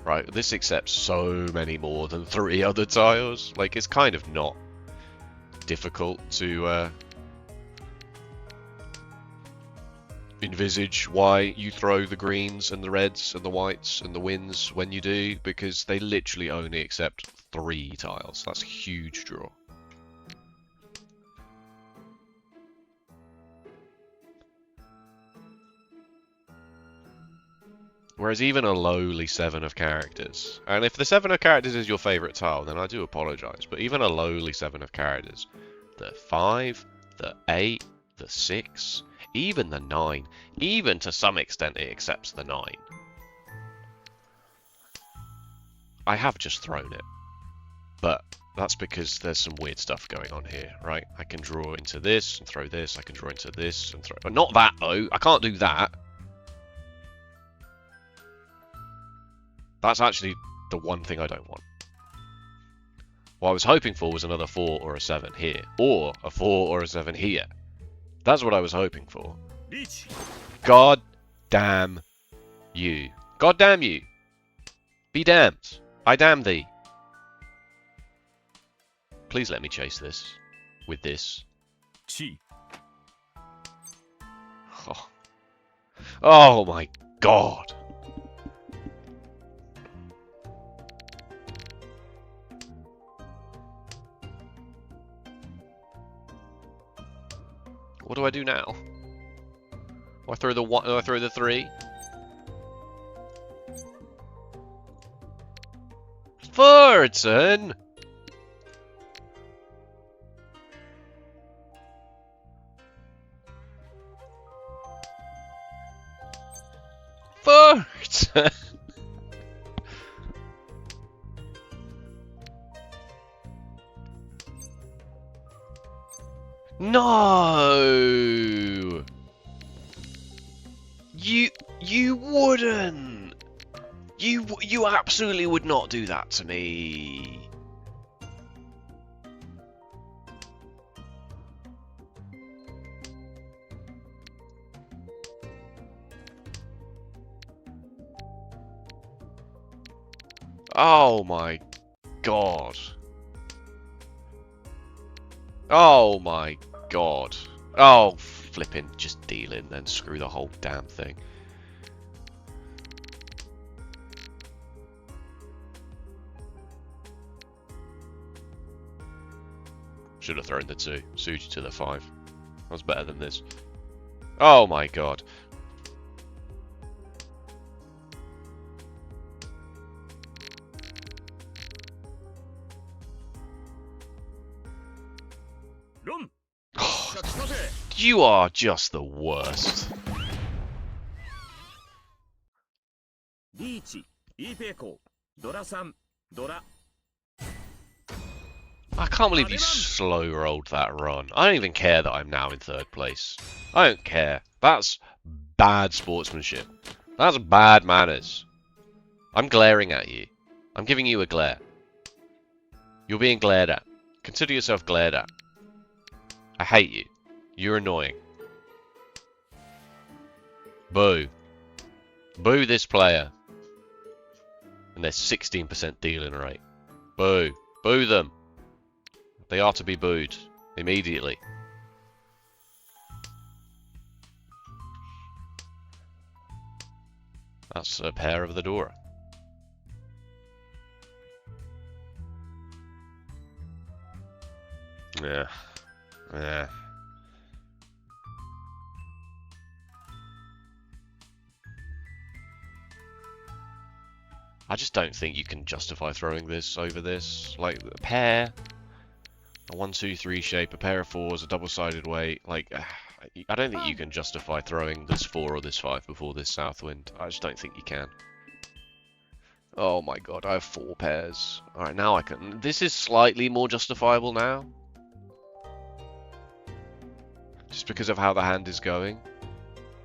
[SPEAKER 1] Right? This accepts so many more than 3 other tiles. Like, it's kind of not difficult to... envisage why you throw the greens and the reds and the whites and the wins when you do, because they literally only accept 3 tiles. That's a huge draw. Whereas even a lowly 7 of characters, and if the 7 of characters is your favourite tile, then I do apologise, but even a lowly 7 of characters, the 5, the 8, the 6, even the 9, even to some extent it accepts the 9. I have just thrown it, but that's because there's some weird stuff going on here, right? I can draw into this and throw this, I can draw into this and throw... But not that, though! I can't do that! That's actually the one thing I don't want. What I was hoping for was another 4 or a 7 here, or a 4 or a 7 here. That's what I was hoping for. God damn you. God damn you. Be damned. I damn thee. Please let me chase this. With this. Oh, oh my God. What do I do now? Do I throw the 1? Do I throw the 3? Furton! Furton! No! You wouldn't! You absolutely would not do that to me. Oh my God. Oh my God. Oh, flipping, just dealing, then screw the whole damn thing. Should have thrown the 2. Suited to the 5. That was better than this. Oh my God. You are just the worst.
[SPEAKER 3] Riichi Mahjong Dora.
[SPEAKER 1] I can't believe you slow rolled that run. I don't even care that I'm now in third place. I don't care. That's bad sportsmanship. That's bad manners. I'm glaring at you. I'm giving you a glare. You're being glared at. Consider yourself glared at. I hate you. You're annoying. Boo. Boo this player. And their 16% dealing rate. Boo. Boo them. They are to be booed. Immediately. That's a pair of the Dora. Yeah. Yeah. I just don't think you can justify throwing this over this. Like, a pair, a 1-2-3 shape, a pair of 4s, a double-sided weight. Like, I don't think you can justify throwing this 4 or this 5 before this south wind. I just don't think you can. Oh my god, I have 4 pairs. Alright, now I can. This is slightly more justifiable now. Just because of how the hand is going.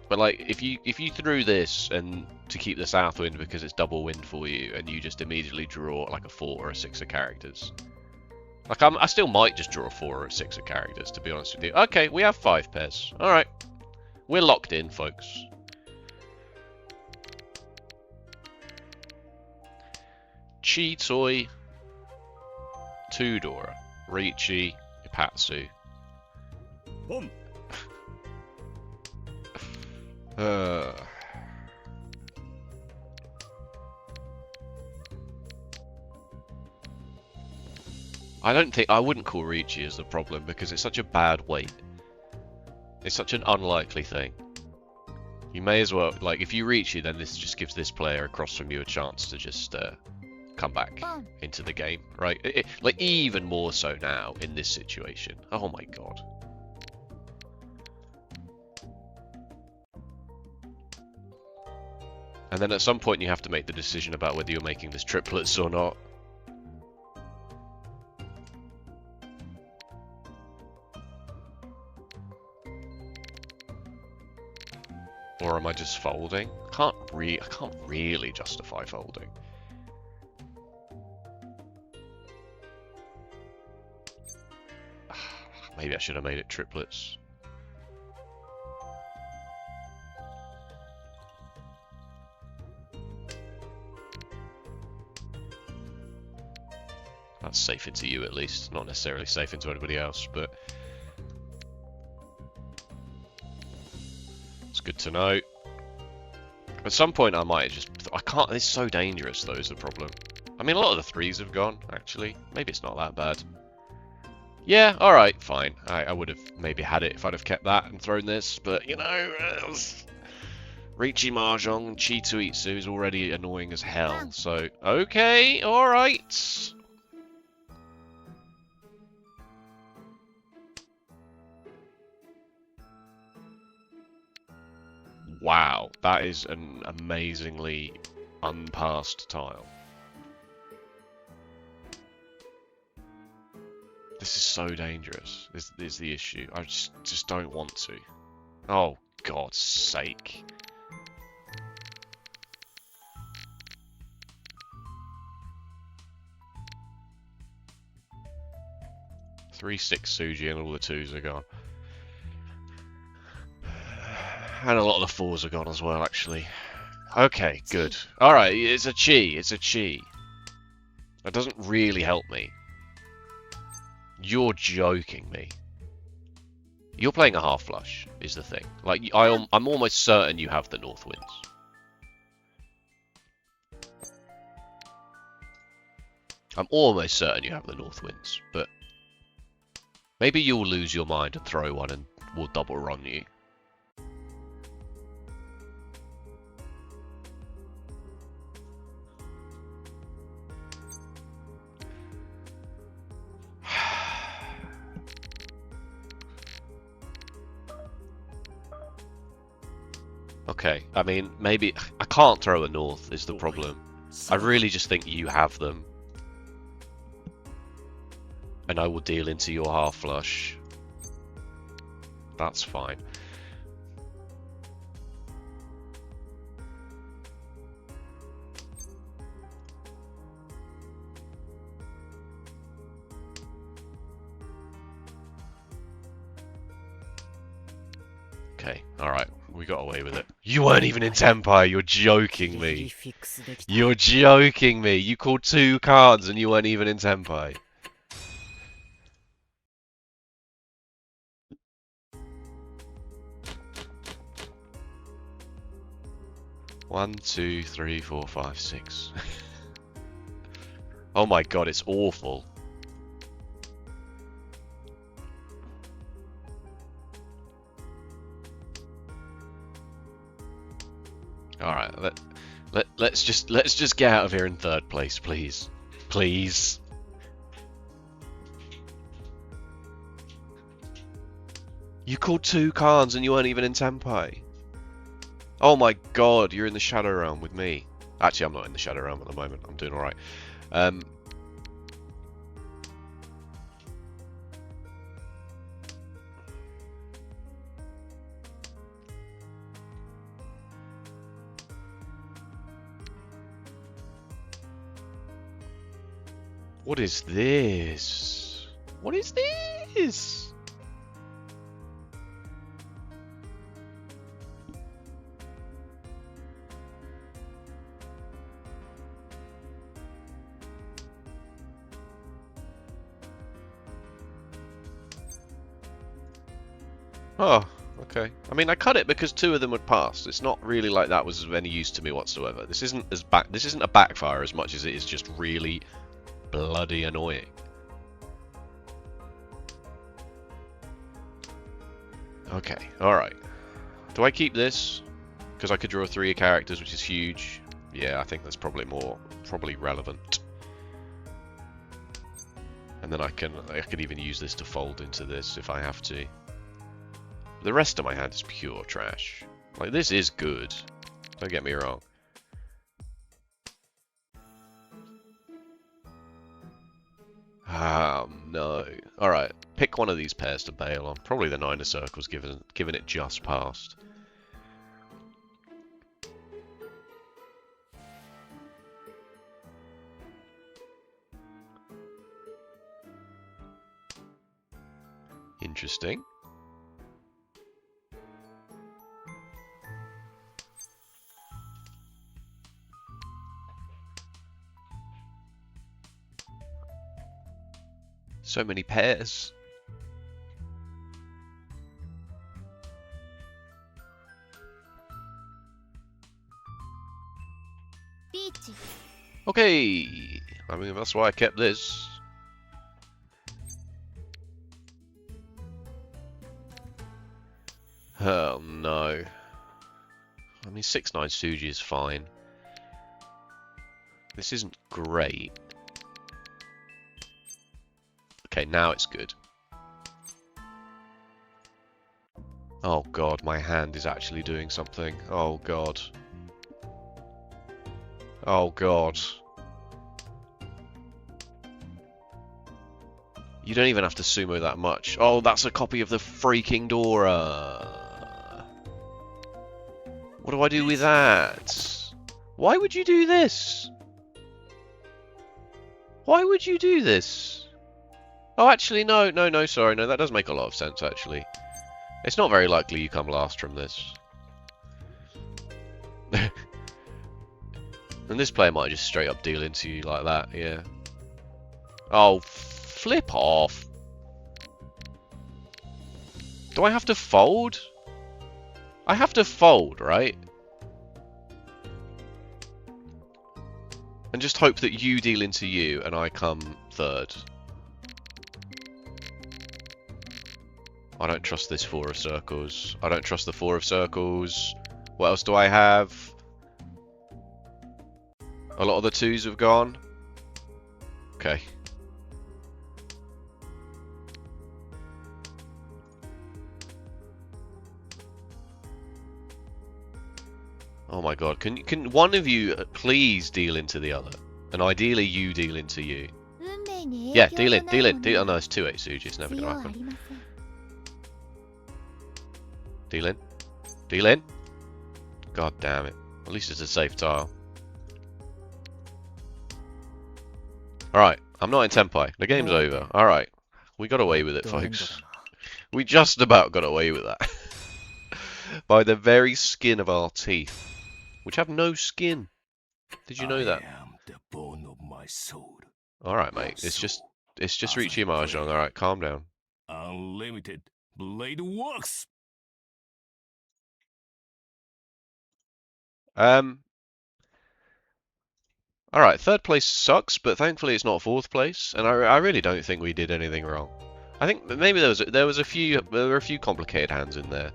[SPEAKER 1] But like, if you threw this and to keep the south wind because it's double wind for you, and you just immediately draw like a 4 or a 6 of characters. Like, I still might just draw a 4 or a 6 of characters, to be honest with you. Okay, we have 5 pairs. Alright. We're locked in, folks. Chitoi, 2 Dora, Riichi, Ipatsu.
[SPEAKER 3] Boom.
[SPEAKER 1] I wouldn't call Riichi as the problem because it's such a bad weight. It's such an unlikely thing. You may as well, like, if you Riichi, then this just gives this player across from you a chance to just come back into the game, right? Like, even more so now in this situation. Oh my god. And then at some point you have to make the decision about whether you're making this triplets or not. Or am I just folding? I can't really justify folding. Maybe I should have made it triplets. That's safe into you at least, not necessarily safe into anybody else, but it's good to know. At some point I might just... I can't... It's so dangerous though is the problem. I mean, a lot of the 3s have gone, actually. Maybe it's not that bad. Yeah, alright, fine. I would have maybe had it if I'd have kept that and thrown this, but, you know... Riichi Mahjong and Chituitsu is already annoying as hell, so... Okay, alright. Wow, that is an amazingly unpassed tile. This is so dangerous. This is the issue. I just don't want to. Oh, God's sake. Three, 6 Suji and all the 2s are gone. And a lot of the 4s are gone as well, actually. Okay, good. Alright, it's a chi. It's a chi. That doesn't really help me. You're joking me. You're playing a half flush, is the thing. Like, I'm almost certain you have the north winds. I'm almost certain you have the north winds, but maybe you'll lose your mind and throw one and we'll double run you. Okay, I mean, maybe... I can't throw a north is the problem. I really just think you have them. And I will deal into your half flush. That's fine. Okay, alright. We got away with it. You weren't even in Tempai, you're joking me. You're joking me. You called 2 cards and you weren't even in Tempai. One, two, three, four, five, six. Oh my god, it's awful. Alright, let's just get out of here in 3rd place, please. Please. You called 2 cards and you weren't even in Tempai. Oh my god, you're in the Shadow Realm with me. Actually, I'm not in the Shadow Realm at the moment. I'm doing alright. What is this? What is this? Oh, okay. I mean, I cut it because 2 of them had passed. It's not really like that was of any use to me whatsoever. This isn't a backfire as much as it is just really bloody annoying. Okay, alright. Do I keep this? Because I could draw 3 characters, which is huge. Yeah, I think that's probably relevant. And then I could even use this to fold into this if I have to. The rest of my hand is pure trash. Like, this is good. Don't get me wrong. No. Alright, pick one of these pairs to bail on. Probably the 9 of circles, given it just passed. Interesting. So many pairs.
[SPEAKER 2] Riichi.
[SPEAKER 1] Okay. I mean, that's why I kept this. Oh no. I mean, 6-9 Suji is fine. This isn't great. Okay, now it's good. Oh god, my hand is actually doing something. Oh god. Oh god. You don't even have to sumo that much. Oh, that's a copy of the freaking Dora. What do I do with that? Why would you do this? Why would you do this? Oh, actually, no, sorry, no, that does make a lot of sense, actually. It's not very likely you come last from this. And this player might just straight up deal into you like that, yeah. Oh, flip off. Do I have to fold? I have to fold, right? And just hope that you deal into you and I come 3rd. I don't trust this 4 of circles. I don't trust the 4 of circles. What else do I have? A lot of the 2s have gone. Okay. Oh my god, can one of you please deal into the other? And ideally you deal into you.
[SPEAKER 2] 運命に
[SPEAKER 1] Yeah,
[SPEAKER 2] 影響
[SPEAKER 1] deal
[SPEAKER 2] の
[SPEAKER 1] in,
[SPEAKER 2] ない
[SPEAKER 1] deal
[SPEAKER 2] も
[SPEAKER 1] in,
[SPEAKER 2] の
[SPEAKER 1] deal in. Oh
[SPEAKER 2] は
[SPEAKER 1] no, it's 2 8 Suji, it's never
[SPEAKER 2] 必
[SPEAKER 1] gonna
[SPEAKER 2] 要あ
[SPEAKER 1] happen.
[SPEAKER 2] りません
[SPEAKER 1] Deal in. Deal in. God damn it. At least it's a safe tile. Alright, I'm not in Tenpai. The game's over. Alright. We got away with it,
[SPEAKER 3] ドエンド
[SPEAKER 1] folks.
[SPEAKER 3] だな
[SPEAKER 1] We just about got away with that. By the very skin of our teeth. Which have no skin. Did you know that?
[SPEAKER 3] I am the bone of my soul.
[SPEAKER 1] Alright, mate. It's just Riichi Mahjong. Alright, calm down.
[SPEAKER 3] Unlimited blade works.
[SPEAKER 1] Alright, third place sucks, but thankfully it's not fourth place, and I really don't think we did anything wrong. I think maybe there were a few complicated hands in there.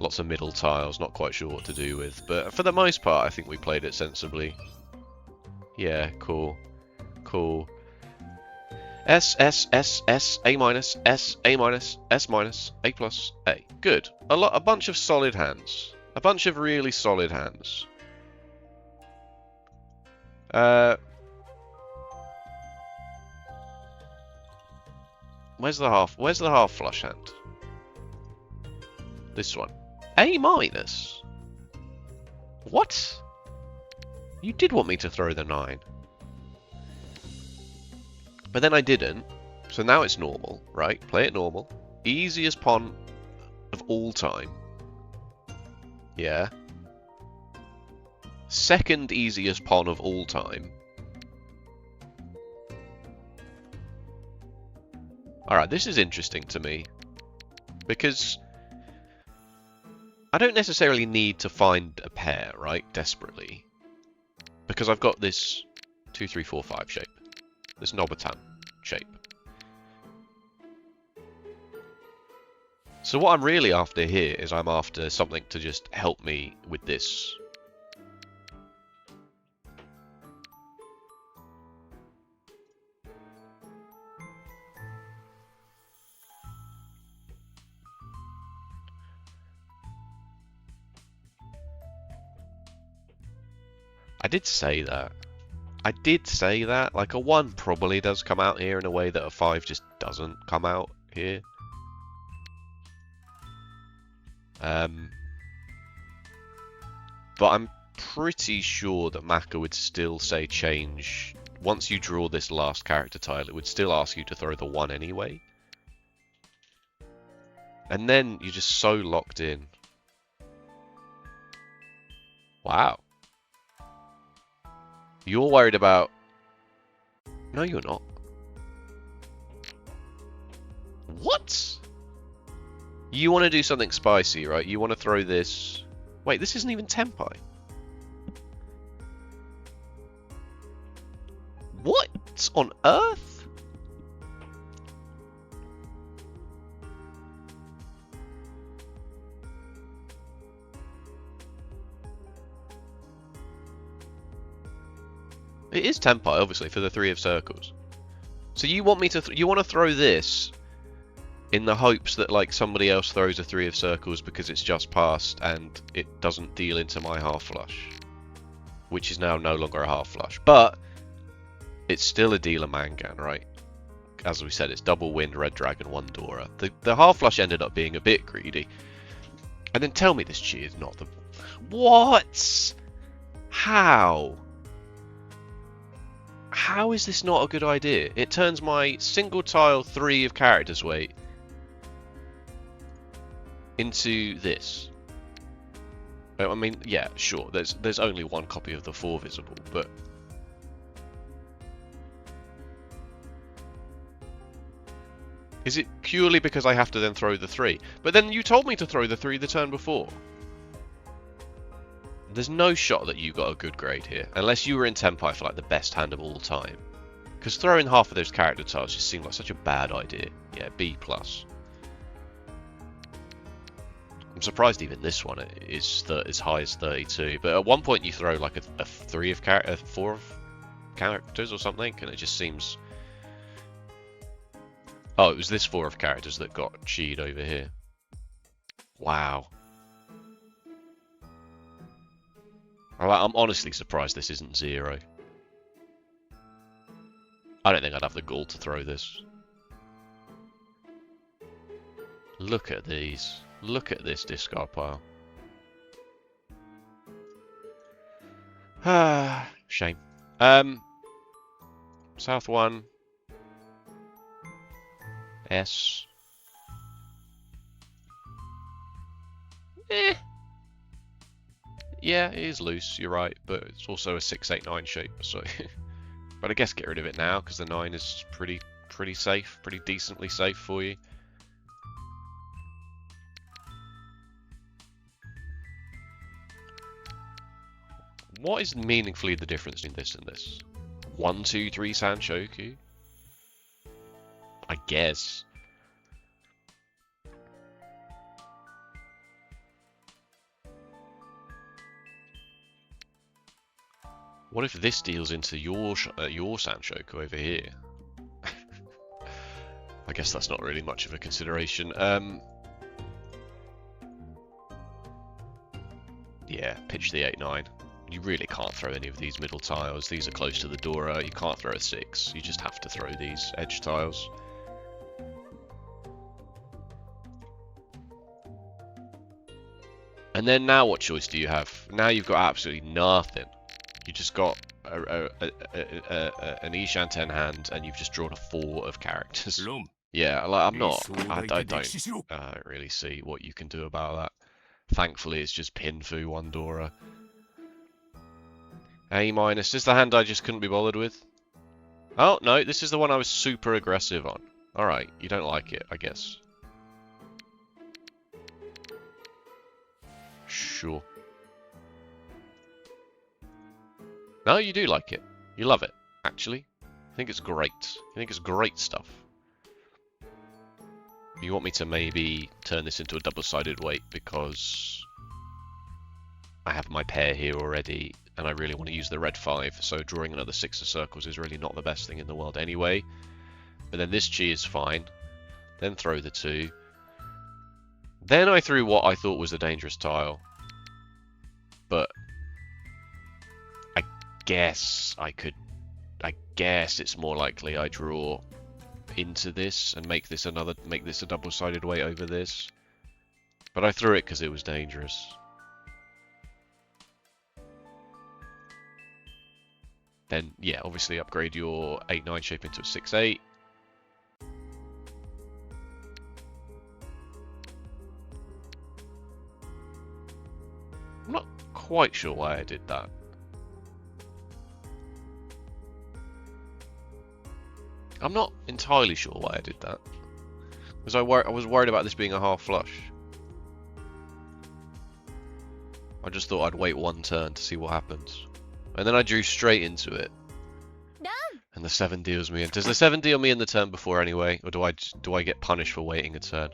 [SPEAKER 1] Lots of middle tiles, not quite sure what to do with, but for the most part I think we played it sensibly. Yeah, cool. Cool. S, S, S, S, A minus, S, A minus, S minus, A plus, A. Good. A bunch of solid hands. A bunch of really solid hands. Where's the half flush hand? This one. A minus? What? You did want me to throw the 9. But then I didn't. So now it's normal, right? Play it normal. Easiest pawn of all time. Yeah. Second easiest pawn of all time. Alright, this is interesting to me. Because I don't necessarily need to find a pair, right? Desperately. Because I've got this 2, 3, 4, 5 shape. This Nobatan shape. So what I'm really after here is I'm after something to just help me with this. I did say that. I did say that. Like a 1 probably does come out here in a way that a 5 just doesn't come out here. But I'm pretty sure that Maka would still say change. Once you draw this last character tile, it would still ask you to throw the 1 anyway. And then you're just so locked in. Wow. You're worried about... No, you're not. What? You want to do something spicy, right? You want to throw this... Wait, this isn't even Tenpai. What on earth? It is Tenpai, obviously, for the 3 of circles. So you want me to... you want to throw this in the hopes that, like, somebody else throws a 3 of circles because it's just passed and it doesn't deal into my half flush. Which is now no longer a half flush. But it's still a dealer Mangan, right? As we said, it's double wind, red dragon, 1 Dora. The half flush ended up being a bit greedy. And then tell me this chi is not the... What? How? How is this not a good idea? It turns my single tile 3 of characters weight into this. I mean, yeah, sure, there's only 1 copy of the 4 visible, but... Is it purely because I have to then throw the 3? But then you told me to throw the 3 the turn before. There's no shot that you got a good grade here, unless you were in Tenpai for like the best hand of all time. Because throwing half of those character tiles just seemed like such a bad idea. Yeah, B+. I'm surprised even this one is as high as 32. But at one point you throw like a 4 of characters or something, and it just seems... Oh, it was this 4 of characters that got cheated over here. Wow. I'm honestly surprised this isn't 0. I don't think I'd have the gall to throw this. Look at these. Look at this discard pile. Ah, shame. South 1. S. Yeah, it is loose, you're right, but it's also a 6-8-9 shape, so... But I guess get rid of it now, because the 9 is pretty safe, pretty decently safe for you. What is meaningfully the difference between this and this? 1, 2, 3 Sanshoku? I guess. What if this deals into your Sanshoku over here? I guess that's not really much of a consideration. Yeah, pitch the 8-9. You really can't throw any of these middle tiles. These are close to the Dora. You can't throw a 6. You just have to throw these edge tiles. And then now what choice do you have? Now you've got absolutely nothing. You just got an Ishan 10 hand, and you've just drawn a 4 of characters. Yeah, like, I don't really see what you can do about that. Thankfully, it's just Pinfu, 1 Dora. A-. This is the hand I just couldn't be bothered with. Oh, no, this is the one I was super aggressive on. Alright, you don't like it, I guess. Sure. No, you do like it. You love it, actually. I think it's great. I think it's great stuff. You want me to maybe turn this into a double-sided weight because I have my pair here already and I really want to use the red 5, so drawing another 6 of circles is really not the best thing in the world anyway. But then this chi is fine. Then throw the 2. Then I threw what I thought was a dangerous tile. But I guess it's more likely I draw into this and make this a double-sided weight over this. But I threw it because it was dangerous. Then, yeah, obviously upgrade your 8-9 shape into a 6-8. I'm not quite sure why I did that. I'm not entirely sure why I did that. Because I was worried about this being a half flush. I just thought I'd wait 1 turn to see what happens. And then I drew straight into it. And the 7 deals me in. Does the 7 deal me in the turn before anyway? Or do I get punished for waiting a turn?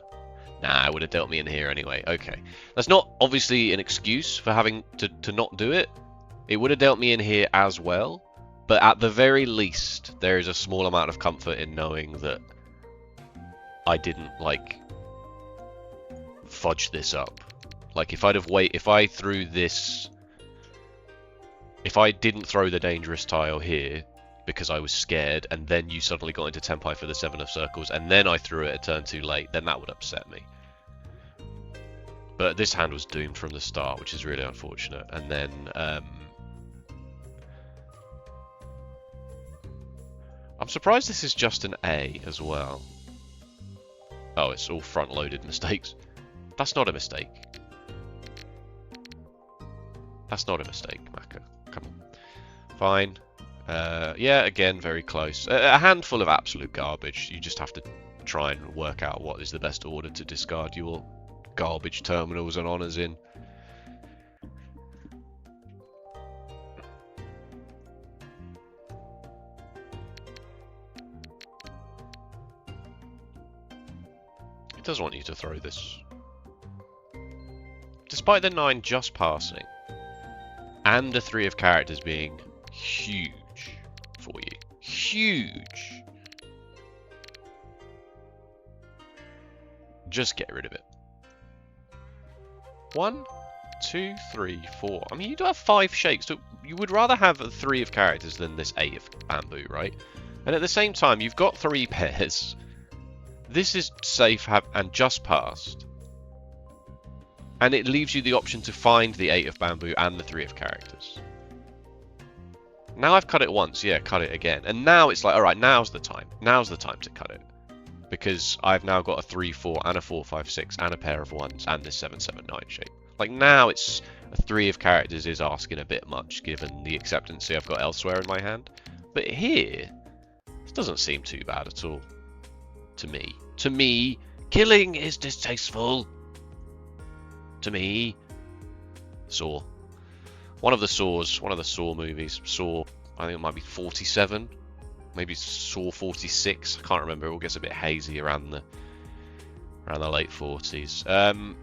[SPEAKER 1] Nah, it would have dealt me in here anyway. Okay. That's not obviously an excuse for having to not do it. It would have dealt me in here as well. But at the very least, there is a small amount of comfort in knowing that I didn't, like, fudge this up. Like, if I threw this... If I didn't throw the dangerous tile here, because I was scared, and then you suddenly got into Tenpai for the 7 of circles, and then I threw it a turn too late, then that would upset me. But this hand was doomed from the start, which is really unfortunate. And then... I'm surprised this is just an A as well. Oh, it's all front-loaded mistakes. That's not a mistake. That's not a mistake, Maka. Come on. Fine. Yeah, again, very close. A handful of absolute garbage. You just have to try and work out what is the best order to discard your garbage terminals and honours in. It does want you to throw this. Despite the 9 just passing, and the 3 of characters being huge for you. Huge! Just get rid of it. 1, 2, 3, 4. I mean, you do have 5 shakes. So you would rather have 3 of characters than this 8 of bamboo, right? And at the same time, you've got 3 pairs. This is safe and just passed. And it leaves you the option to find the 8 of bamboo and the 3 of characters. Now I've cut it once, yeah, cut it again. And now it's like, alright, now's the time. Now's the time to cut it. Because I've now got a 3, 4, and a 4, 5, 6, and a pair of 1s, and this 7, 7, 9 shape. Like, now it's a 3 of characters is asking a bit much, given the acceptancy I've got elsewhere in my hand. But here, this doesn't seem too bad at all. To me. To me, killing is distasteful. To me. Saw. One of the Saw movies. Saw, I think it might be 47. Maybe Saw 46. I can't remember. It all gets a bit hazy around the late 40s.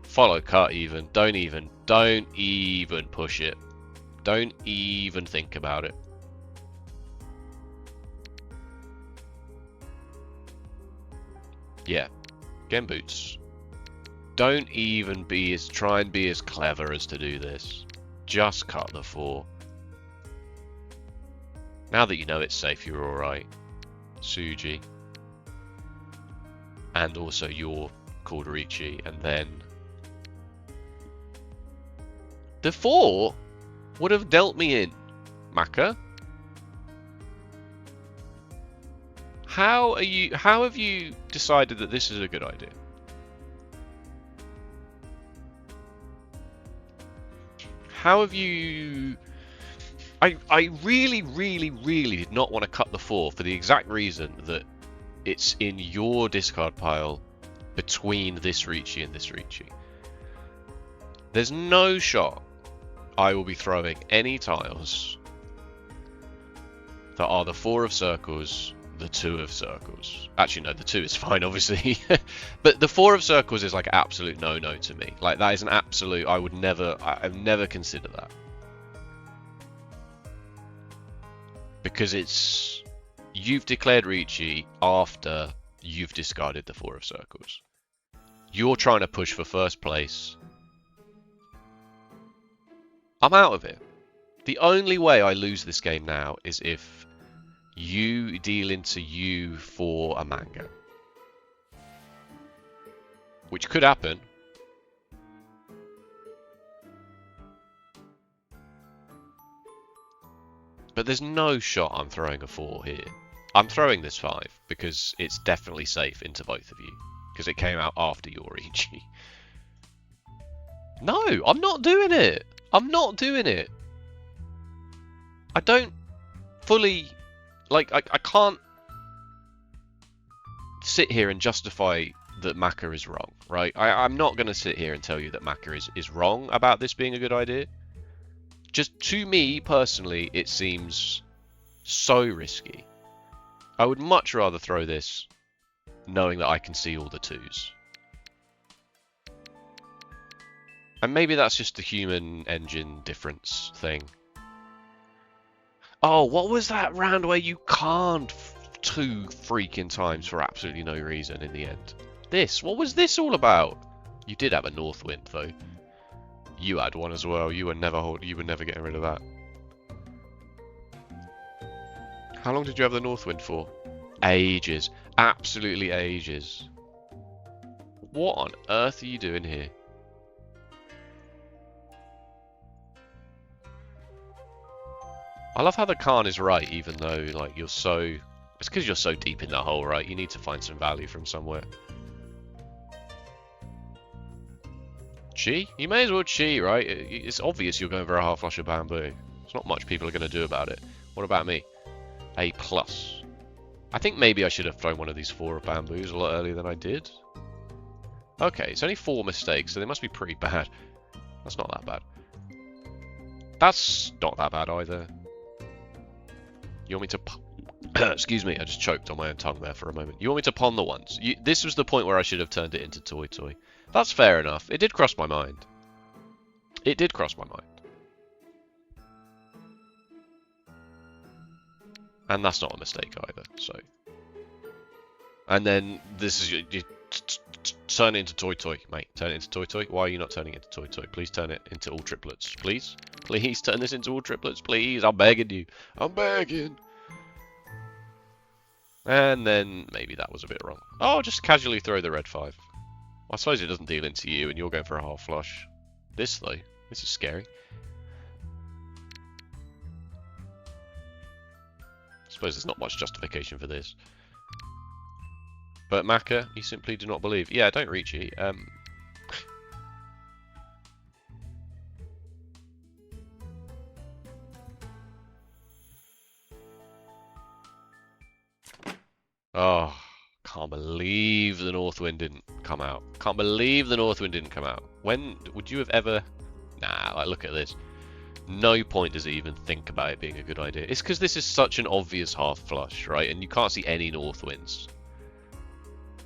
[SPEAKER 1] Follow cut even. Don't even push it. Don't even think about it. Yeah. Gen boots. Don't even try and be as clever as to do this. Just cut the 4. Now that you know it's safe, you're alright. Suji. And also you're called Riichi. And then the 4 would have dealt me in. Maka? How have you decided that this is a good idea? How have you... I really did not want to cut the 4 for the exact reason that it's in your discard pile between this Riichi and this Riichi. There's no shot I will be throwing any tiles that are the 4 of circles, the 2 of circles. Actually, no, the 2 is fine, obviously. But the 4 of circles is like absolute no-no to me. Like, that is an absolute... I've never considered that. Because it's... You've declared Riichi after you've discarded the 4 of circles. You're trying to push for first place. I'm out of it. The only way I lose this game now is if you deal into you for a manga. Which could happen. But there's no shot I'm throwing a 4 here. I'm throwing this 5 because it's definitely safe into both of you. Because it came out after your Riichi. No, I'm not doing it. I'm not doing it. I don't fully... Like, I can't sit here and justify that Maka is wrong, right? I'm not going to sit here and tell you that Maka is wrong about this being a good idea. Just to me, personally, it seems so risky. I would much rather throw this knowing that I can see all the 2s. And maybe that's just the human engine difference thing. Oh, what was that round where you can't 2 freaking times for absolutely no reason in the end? What was this all about? You did have a north wind though. You had one as well. You were never getting rid of that. How long did you have the north wind for? Ages. Absolutely ages. What on earth are you doing here? I love how the Khan is right, even though like you're so... It's because you're so deep in that hole, right? You need to find some value from somewhere. Chi? You may as well chi, right? It's obvious you're going for a half flush of bamboo. There's not much people are going to do about it. What about me? A+. I think maybe I should have thrown one of these 4 of bamboos a lot earlier than I did. Okay, it's only 4 mistakes, so they must be pretty bad. That's not that bad. That's not that bad either. You want me to... Excuse me, I just choked on my own tongue there for a moment. You want me to pawn the 1s? This was the point where I should have turned it into Toy Toy. That's fair enough. It did cross my mind. It did cross my mind. And that's not a mistake either, so... And then this is... turn it into Toy Toy, mate. Turn it into Toy Toy. Why are you not turning it into Toy Toy? Please turn it into all triplets. Please? Please turn this into all triplets, please. I'm begging you. I'm begging. And then maybe that was a bit wrong. Oh, just casually throw the red 5. I suppose it doesn't deal into you and you're going for a half flush. This, though. This is scary. I suppose there's not much justification for this. But Maka, you simply do not believe. Yeah, don't Riichi. Oh, can't believe the North Wind didn't come out. Can't believe the North Wind didn't come out. When would you have ever... Nah, like, look at this. No point does it even think about it being a good idea. It's because this is such an obvious half flush, right? And you can't see any North Winds.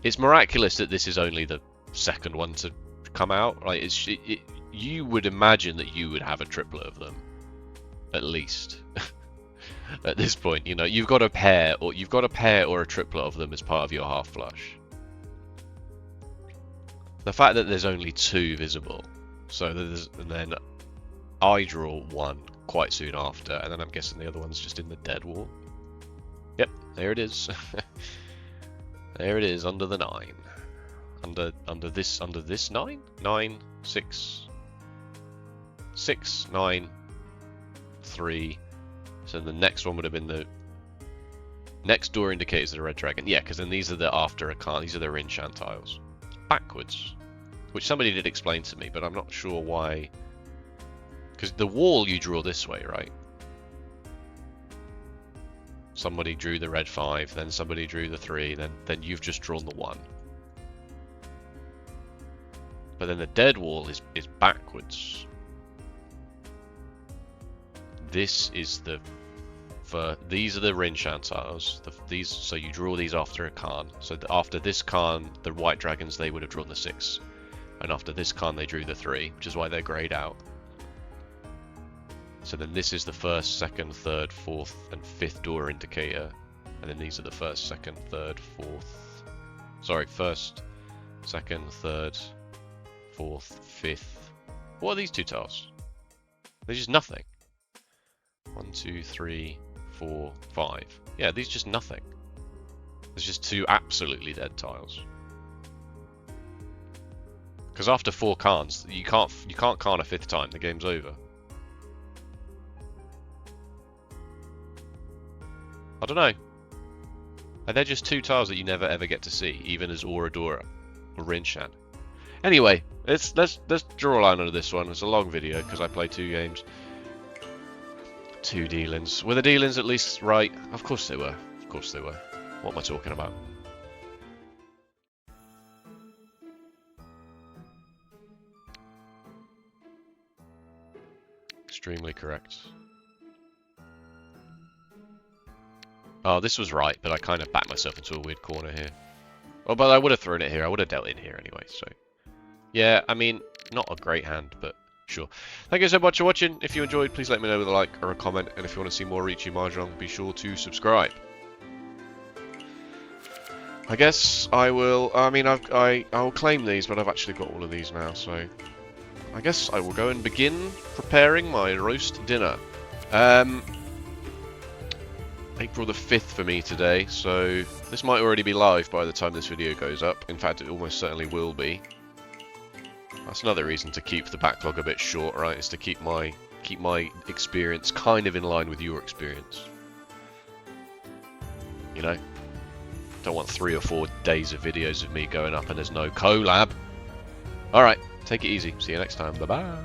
[SPEAKER 1] It's miraculous that this is only the second one to come out. Like, you would imagine that you would have a triplet of them, at least. At this point, you know, you've got a pair or a triplet of them as part of your half flush. The fact that there's only 2 visible, so there's, and then I draw 1 quite soon after, and then I'm guessing the other one's just in the dead wall. Yep, there it is. There it is, under the 9. Under this 9? 9, 6, 6, 9, 3. So the next one would have been the next door indicators of the red dragon. Yeah, because then these are the after Akan, these are the Rinshan tiles. Backwards. Which somebody did explain to me, but I'm not sure why. Because the wall you draw this way, right? Somebody drew the red 5, then somebody drew the 3, then you've just drawn the 1. But then the dead wall is backwards. This is the... these are the Rinshan tiles. So you draw these after a Khan. So after this Khan, the white dragons, they would have drawn the 6. And after this Khan, they drew the 3, which is why they're greyed out. So then this is the 1st, 2nd, 3rd, 4th, and 5th door indicator. And then these are the 1st, 2nd, 3rd, 4th... Sorry, 1st, 2nd, 3rd, 4th, 5th... What are these 2 tiles? They're just nothing. 1, 2, 3, 4, 5. Yeah, these are just nothing. There's just 2 absolutely dead tiles. Because after 4 Khans, you can't Khan a 5th time. The game's over. I don't know. And they're just 2 tiles that you never ever get to see, even as Oradora or Rinshan. Anyway, let's draw a line under this one. It's a long video because I play 2 games. 2 dealings. Were the dealings at least right? Of course they were. Of course they were. What am I talking about? Extremely correct. Oh, this was right, but I kind of backed myself into a weird corner here. Oh, but I would have thrown it here. I would have dealt in here anyway, so... Yeah, I mean, not a great hand, but sure. Thank you so much for watching. If you enjoyed, please let me know with a like or a comment. And if you want to see more Riichi Mahjong, be sure to subscribe. I guess I will... I mean, I'll claim these, but I've actually got all of these now, so... I guess I will go and begin preparing my roast dinner. April the 5th for me today, so this might already be live by the time this video goes up. In fact, it almost certainly will be. That's another reason to keep the backlog a bit short, right? Is to keep my experience kind of in line with your experience. You know? Don't want 3 or 4 days of videos of me going up and there's no collab. Alright, take it easy. See you next time. Bye-bye.